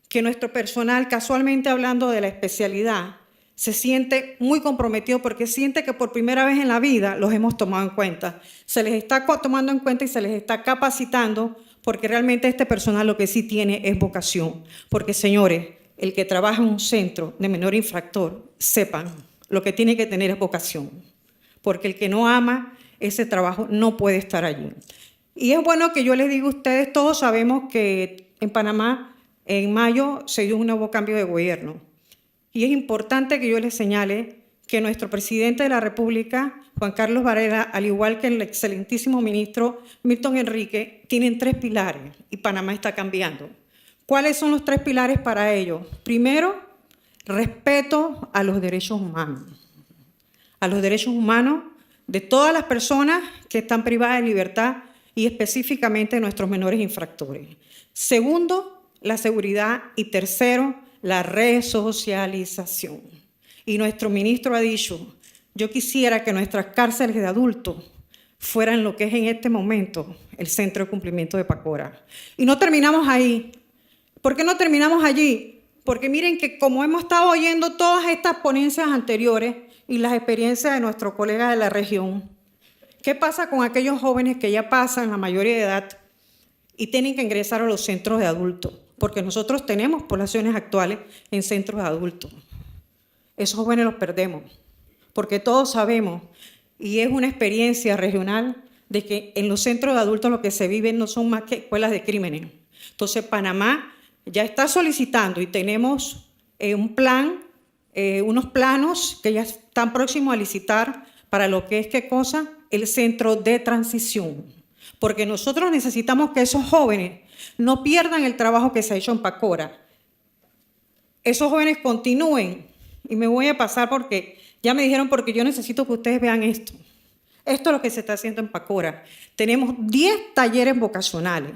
que nuestro personal, casualmente hablando de la especialidad, se siente muy comprometido porque siente que por primera vez en la vida los hemos tomado en cuenta. Se les está tomando en cuenta y se les está capacitando, porque realmente este personal lo que sí tiene es vocación. Porque, señores, el que trabaja en un centro de menor infractor, sepan, lo que tiene que tener es vocación. Porque el que no ama ese trabajo no puede estar allí. Y es bueno que yo les diga a ustedes, todos sabemos que en Panamá, en mayo, se dio un nuevo cambio de gobierno. Y es importante que yo les señale que nuestro presidente de la República, Juan Carlos Varela, al igual que el excelentísimo ministro Milton Enrique, tienen 3 pilares y Panamá está cambiando. ¿Cuáles son los 3 pilares para ello? Primero, respeto a los derechos humanos. A los derechos humanos de todas las personas que están privadas de libertad y específicamente de nuestros menores infractores. Segundo, la seguridad. Y tercero, la resocialización. Y nuestro ministro ha dicho, yo quisiera que nuestras cárceles de adultos fueran lo que es en este momento el Centro de Cumplimiento de Pacora. Y no terminamos ahí. ¿Por qué no terminamos allí? Porque miren que como hemos estado oyendo todas estas ponencias anteriores y las experiencias de nuestros colegas de la región, ¿qué pasa con aquellos jóvenes que ya pasan la mayoría de edad y tienen que ingresar a los centros de adultos? Porque nosotros tenemos poblaciones actuales en centros de adultos. Esos jóvenes los perdemos, porque todos sabemos, y es una experiencia regional de que en los centros de adultos lo que se vive no son más que escuelas de crímenes. Entonces, Panamá ya está solicitando y tenemos un plan, unos planos que ya están próximos a licitar para lo que es, ¿qué cosa? El centro de transición. Porque nosotros necesitamos que esos jóvenes no pierdan el trabajo que se ha hecho en Pacora. Esos jóvenes continúen, y me voy a pasar porque ya me dijeron, porque yo necesito que ustedes vean esto. Esto es lo que se está haciendo en Pacora. Tenemos 10 talleres vocacionales,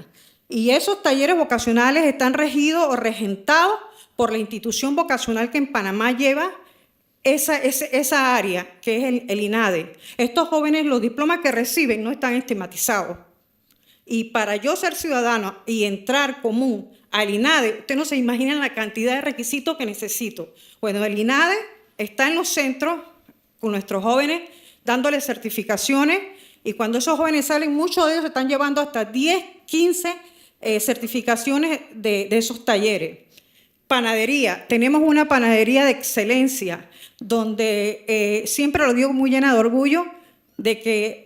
y esos talleres vocacionales están regidos o regentados por la institución vocacional que en Panamá lleva esa área, que es el INADE. Estos jóvenes, los diplomas que reciben no están estigmatizados. Y para yo ser ciudadano y entrar común al INADE, usted no se imagina la cantidad de requisitos que necesito. Bueno, el INADE está en los centros con nuestros jóvenes, dándoles certificaciones, y cuando esos jóvenes salen, muchos de ellos están llevando hasta 10, 15 certificaciones de esos talleres. Panadería, tenemos una panadería de excelencia, donde siempre lo digo muy llena de orgullo, de que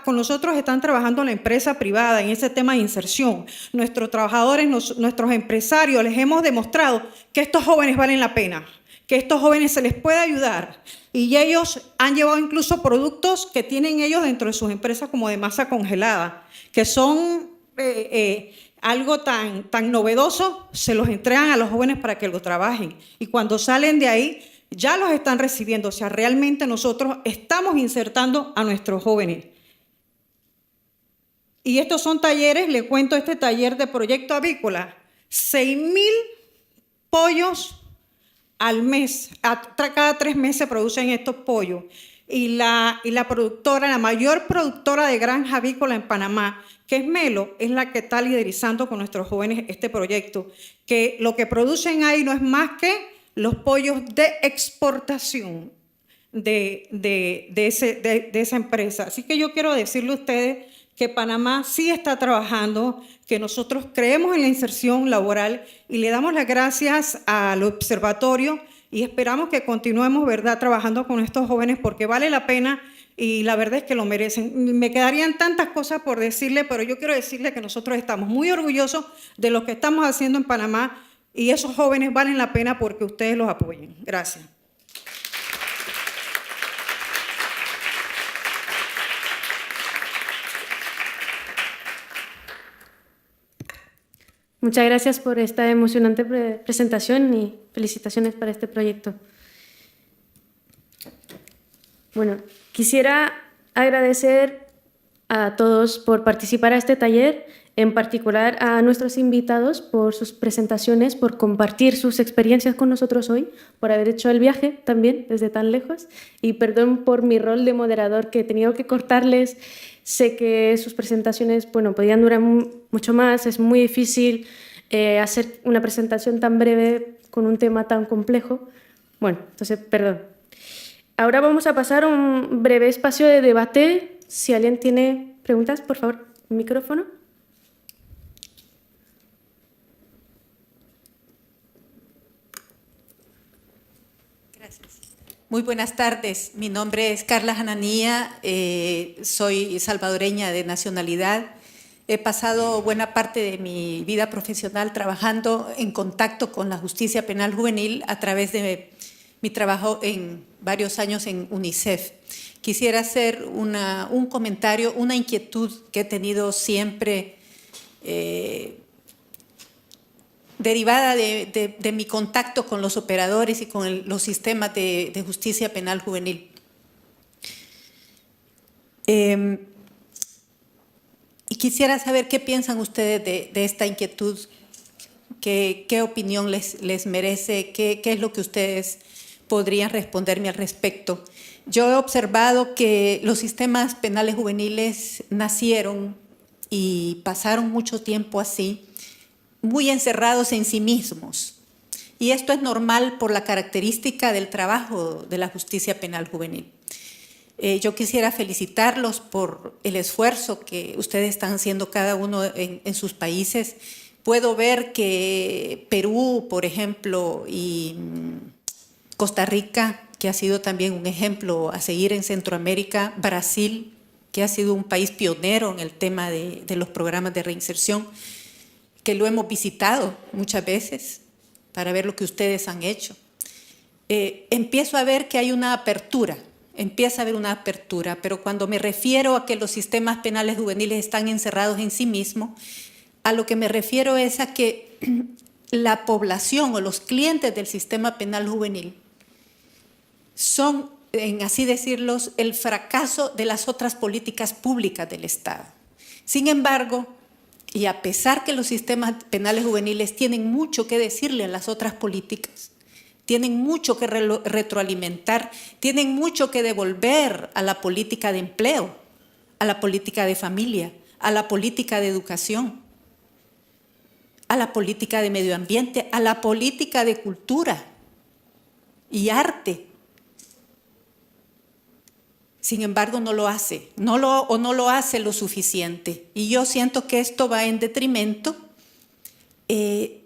con nosotros están trabajando la empresa privada en ese tema de inserción. Nuestros trabajadores, nuestros empresarios, les hemos demostrado que estos jóvenes valen la pena, que a estos jóvenes se les puede ayudar, y ellos han llevado incluso productos que tienen ellos dentro de sus empresas como de masa congelada, que son algo tan novedoso, se los entregan a los jóvenes para que lo trabajen, y cuando salen de ahí ya los están recibiendo. O sea, realmente nosotros estamos insertando a nuestros jóvenes. Y estos son talleres, le cuento este taller de proyecto avícola, 6,000 pollos al mes, cada 3 meses se producen estos pollos. Y la productora, la mayor productora de granja avícola en Panamá, que es Melo, es la que está liderizando con nuestros jóvenes este proyecto, que lo que producen ahí no es más que los pollos de exportación de esa empresa. Así que yo quiero decirle a ustedes que Panamá sí está trabajando, que nosotros creemos en la inserción laboral y le damos las gracias al observatorio y esperamos que continuemos, ¿verdad?, trabajando con estos jóvenes, porque vale la pena y la verdad es que lo merecen. Me quedarían tantas cosas por decirle, pero yo quiero decirle que nosotros estamos muy orgullosos de lo que estamos haciendo en Panamá, y esos jóvenes valen la pena porque ustedes los apoyen. Gracias. Muchas gracias por esta emocionante presentación y felicitaciones para este proyecto. Bueno, quisiera agradecer a todos por participar a este taller, en particular a nuestros invitados por sus presentaciones, por compartir sus experiencias con nosotros hoy, por haber hecho el viaje también desde tan lejos, y perdón por mi rol de moderador, que he tenido que cortarles. Sé que sus presentaciones, bueno, podían durar mucho más, es muy difícil hacer una presentación tan breve con un tema tan complejo. Bueno, entonces, perdón. Ahora vamos a pasar a un breve espacio de debate. Si alguien tiene preguntas, por favor, micrófono. Muy buenas tardes, mi nombre es Carla Jananía, soy salvadoreña de nacionalidad. He pasado buena parte de mi vida profesional trabajando en contacto con la justicia penal juvenil a través de mi trabajo en varios años en UNICEF. Quisiera hacer un comentario, una inquietud que he tenido siempre derivada de mi contacto con los operadores y con los sistemas de justicia penal juvenil. Y quisiera saber qué piensan ustedes de esta inquietud, qué opinión les merece, qué es lo que ustedes podrían responderme al respecto. Yo he observado que los sistemas penales juveniles nacieron y pasaron mucho tiempo así, muy encerrados en sí mismos. Y esto es normal por la característica del trabajo de la justicia penal juvenil. Yo quisiera felicitarlos por el esfuerzo que ustedes están haciendo cada uno en sus países. Puedo ver que Perú, por ejemplo, y Costa Rica que ha sido también un ejemplo a seguir en Centroamérica, Brasil, que ha sido un país pionero en el tema de los programas de reinserción, que lo hemos visitado muchas veces para ver lo que ustedes han hecho. Empiezo a ver que hay una apertura, empieza a haber una apertura, pero cuando me refiero a que los sistemas penales juveniles están encerrados en sí mismos, a lo que me refiero es a que la población o los clientes del sistema penal juvenil son, en así decirlo, el fracaso de las otras políticas públicas del Estado. Sin embargo, y a pesar que los sistemas penales juveniles tienen mucho que decirle a las otras políticas, tienen mucho que retroalimentar, tienen mucho que devolver a la política de empleo, a la política de familia, a la política de educación, a la política de medio ambiente, a la política de cultura y arte. Sin embargo, no lo hace, no lo hace lo suficiente. Y yo siento que esto va en detrimento de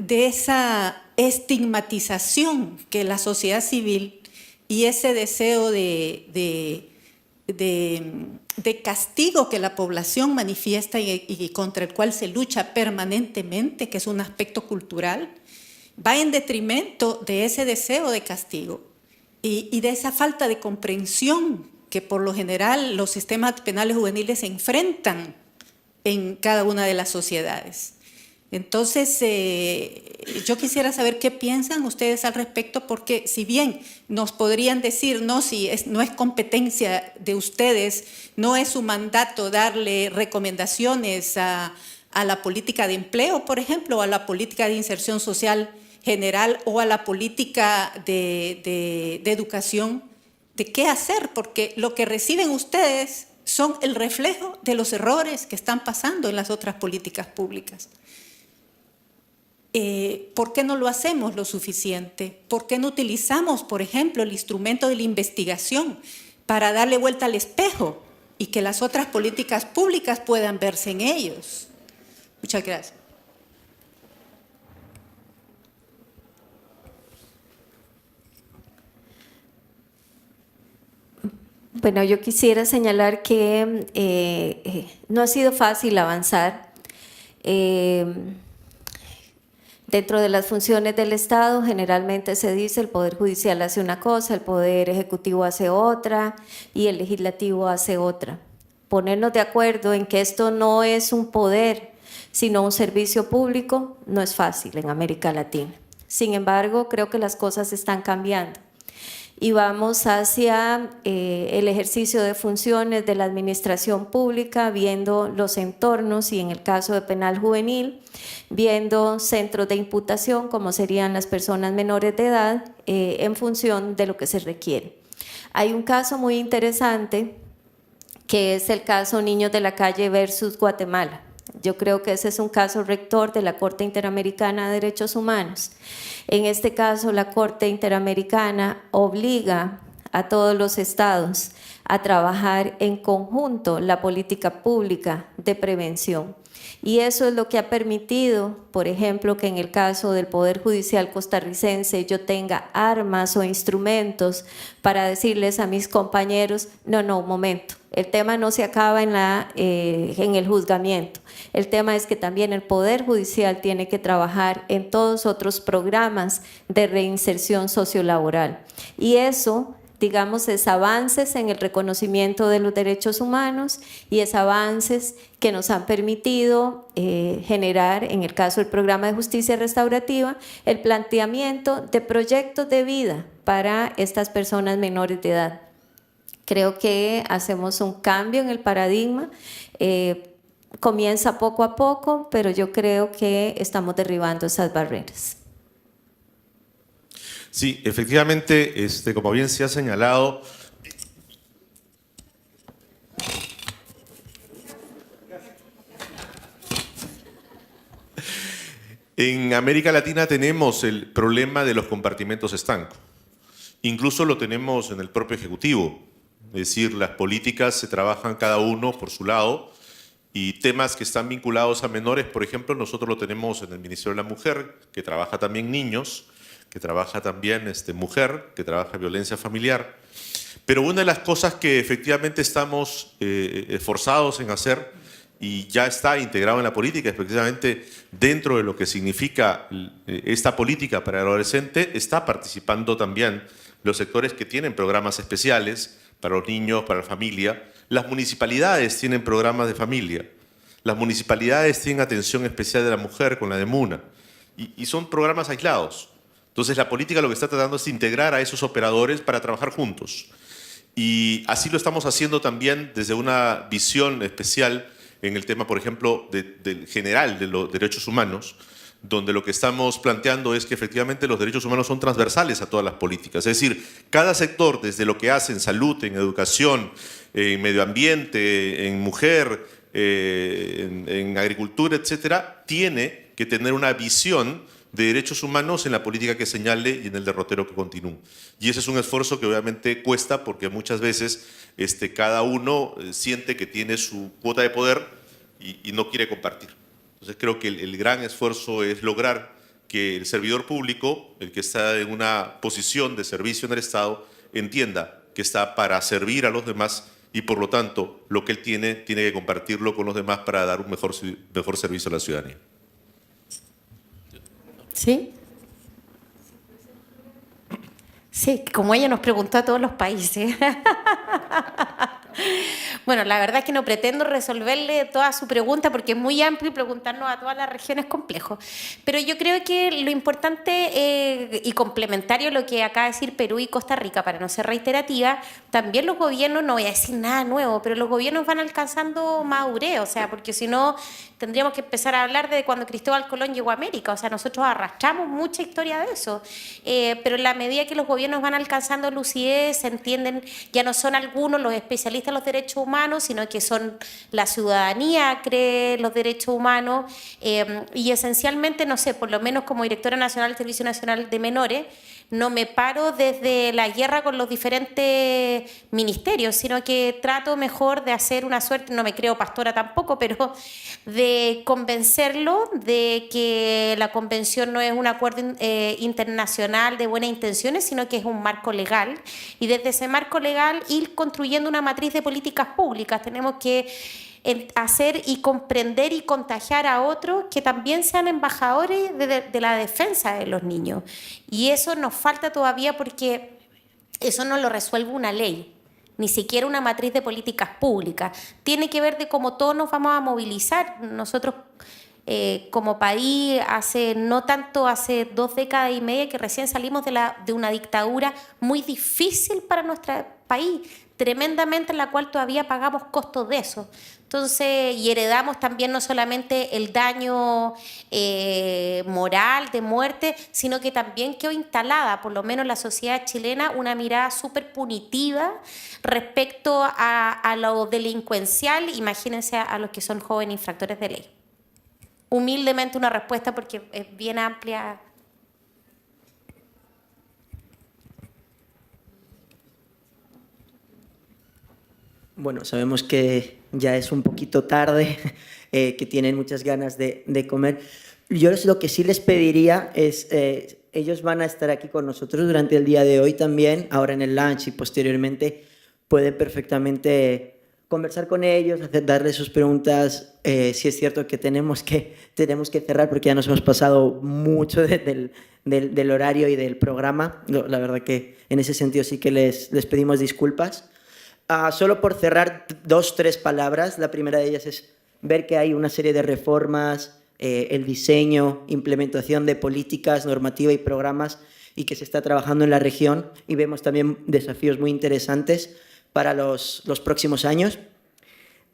esa estigmatización que la sociedad civil y ese deseo de castigo que la población manifiesta y contra el cual se lucha permanentemente, que es un aspecto cultural, va en detrimento de ese deseo de castigo y de esa falta de comprensión que por lo general los sistemas penales juveniles se enfrentan en cada una de las sociedades. Entonces, yo quisiera saber qué piensan ustedes al respecto, porque si bien nos podrían decir, no, si no es competencia de ustedes, no es su mandato darle recomendaciones a la política de empleo, por ejemplo, o a la política de inserción social general o a la política de educación, de qué hacer, porque lo que reciben ustedes son el reflejo de los errores que están pasando en las otras políticas públicas. ¿Por qué no lo hacemos lo suficiente? ¿Por qué no utilizamos, por ejemplo, el instrumento de la investigación para darle vuelta al espejo y que las otras políticas públicas puedan verse en ellos? Muchas gracias. Bueno, yo quisiera señalar que no ha sido fácil avanzar. Dentro de las funciones del Estado, generalmente se dice el Poder Judicial hace una cosa, el Poder Ejecutivo hace otra y el Legislativo hace otra. Ponernos de acuerdo en que esto no es un poder, sino un servicio público, no es fácil en América Latina. Sin embargo, creo que las cosas están cambiando y vamos hacia el ejercicio de funciones de la administración pública, viendo los entornos y en el caso de penal juvenil, viendo centros de imputación como serían las personas menores de edad en función de lo que se requiere. Hay un caso muy interesante que es el caso Niños de la Calle versus Guatemala. Yo creo que ese es un caso rector de la Corte Interamericana de Derechos Humanos. En este caso, la Corte Interamericana obliga a todos los estados a trabajar en conjunto la política pública de prevención. Y eso es lo que ha permitido, por ejemplo, que en el caso del Poder Judicial costarricense yo tenga armas o instrumentos para decirles a mis compañeros, no, un momento, el tema no se acaba en el juzgamiento. El tema es que también el Poder Judicial tiene que trabajar en todos otros programas de reinserción sociolaboral. Y eso, digamos, es avances en el reconocimiento de los derechos humanos y es avances que nos han permitido generar, en el caso del programa de justicia restaurativa, el planteamiento de proyectos de vida para estas personas menores de edad. Creo que hacemos un cambio en el paradigma, comienza poco a poco, pero yo creo que estamos derribando esas barreras. Sí, efectivamente, como bien se ha señalado, en América Latina tenemos el problema de los compartimentos estancos. Incluso lo tenemos en el propio Ejecutivo. Es decir, las políticas se trabajan cada uno por su lado y temas que están vinculados a menores, por ejemplo, nosotros lo tenemos en el Ministerio de la Mujer, que trabaja también niños, que trabaja también mujer, que trabaja violencia familiar. Pero una de las cosas que efectivamente estamos esforzados en hacer y ya está integrado en la política, es precisamente dentro de lo que significa esta política para el adolescente, está participando también los sectores que tienen programas especiales para los niños, para la familia. Las municipalidades tienen programas de familia. Las municipalidades tienen atención especial de la mujer con la de MUNA. Y son programas aislados. Entonces la política lo que está tratando es integrar a esos operadores para trabajar juntos. Y así lo estamos haciendo también desde una visión especial en el tema, por ejemplo, del general de los derechos humanos, donde lo que estamos planteando es que efectivamente los derechos humanos son transversales a todas las políticas. Es decir, cada sector, desde lo que hace en salud, en educación, en medio ambiente, en mujer, en agricultura, etcétera, tiene que tener una visión de derechos humanos en la política que señale y en el derrotero que continúe. Y ese es un esfuerzo que obviamente cuesta porque muchas veces cada uno siente que tiene su cuota de poder y no quiere compartir. Entonces creo que el gran esfuerzo es lograr que el servidor público, el que está en una posición de servicio en el Estado, entienda que está para servir a los demás y por lo tanto lo que él tiene que compartirlo con los demás para dar un mejor servicio a la ciudadanía. ¿Sí? Sí, como ella nos preguntó a todos los países. Bueno, la verdad es que no pretendo resolverle toda su pregunta porque es muy amplio y preguntarnos a todas las regiones es complejo. Pero yo creo que lo importante y complementario a lo que acaba de decir Perú y Costa Rica, para no ser reiterativa, también los gobiernos, no voy a decir nada nuevo, pero los gobiernos van alcanzando madurez, o sea, porque si no tendríamos que empezar a hablar de cuando Cristóbal Colón llegó a América, o sea, nosotros arrastramos mucha historia de eso, pero en la medida que los gobiernos van alcanzando lucidez, se entienden, ya no son algunos los especialistas en los derechos humanos, sino que son la ciudadanía cree los derechos humanos y esencialmente, no sé, por lo menos como directora nacional del Servicio Nacional de Menores, no me paro desde la guerra con los diferentes ministerios, sino que trato mejor de hacer una suerte, no me creo pastora tampoco, pero de convencerlo de que la convención no es un acuerdo internacional de buenas intenciones, sino que es un marco legal. Y desde ese marco legal ir construyendo una matriz de políticas públicas. Tenemos que hacer y comprender y contagiar a otros que también sean embajadores de la defensa de los niños. Y eso nos falta todavía porque eso no lo resuelve una ley, ni siquiera una matriz de políticas públicas. Tiene que ver de cómo todos nos vamos a movilizar. Nosotros como país, hace 2 décadas y media que recién salimos de una dictadura muy difícil para nuestro país, tremendamente, en la cual todavía pagamos costos de eso. Entonces, y heredamos también no solamente el daño moral de muerte, sino que también quedó instalada, por lo menos en la sociedad chilena, una mirada súper punitiva respecto a lo delincuencial. Imagínense a los que son jóvenes infractores de ley. Humildemente una respuesta porque es bien amplia. Bueno, sabemos que ya es un poquito tarde, que tienen muchas ganas de comer. Yo lo que sí les pediría es, ellos van a estar aquí con nosotros durante el día de hoy también, ahora en el lunch y posteriormente pueden perfectamente conversar con ellos, darles sus preguntas. Sí es cierto que tenemos que cerrar porque ya nos hemos pasado mucho del horario y del programa. La verdad que en ese sentido sí que les pedimos disculpas. Solo por cerrar 2-3 palabras. La primera de ellas es ver que hay una serie de reformas, el diseño, implementación de políticas, normativa y programas y que se está trabajando en la región y vemos también desafíos muy interesantes para los próximos años.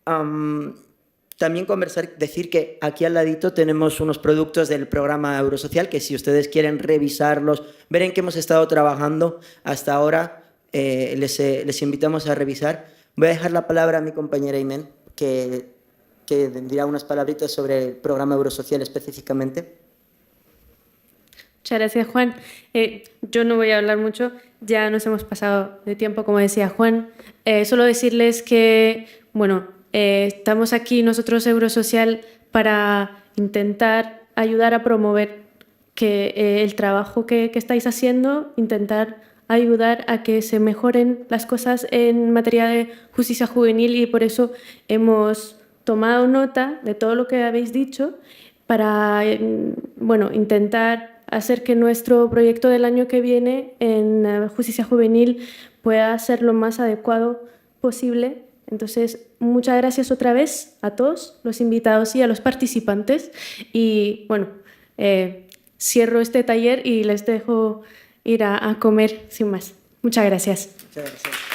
También decir que aquí al ladito tenemos unos productos del programa Eurosocial que si ustedes quieren revisarlos, ver en qué hemos estado trabajando hasta ahora, les invitamos a revisar. Voy a dejar la palabra a mi compañera Imen, que dirá unas palabritas sobre el programa Eurosocial específicamente. Muchas gracias, Juan. Yo no voy a hablar mucho, ya nos hemos pasado de tiempo, como decía Juan. Solo decirles que, bueno, estamos aquí nosotros Eurosocial para intentar ayudar a promover que el trabajo que estáis haciendo, intentar ayudar a que se mejoren las cosas en materia de justicia juvenil, y por eso hemos tomado nota de todo lo que habéis dicho para intentar hacer que nuestro proyecto del año que viene en justicia juvenil pueda ser lo más adecuado posible. Entonces, muchas gracias otra vez a todos los invitados y a los participantes. Y bueno, cierro este taller y les dejo ir a comer sin más. Muchas gracias. Muchas gracias.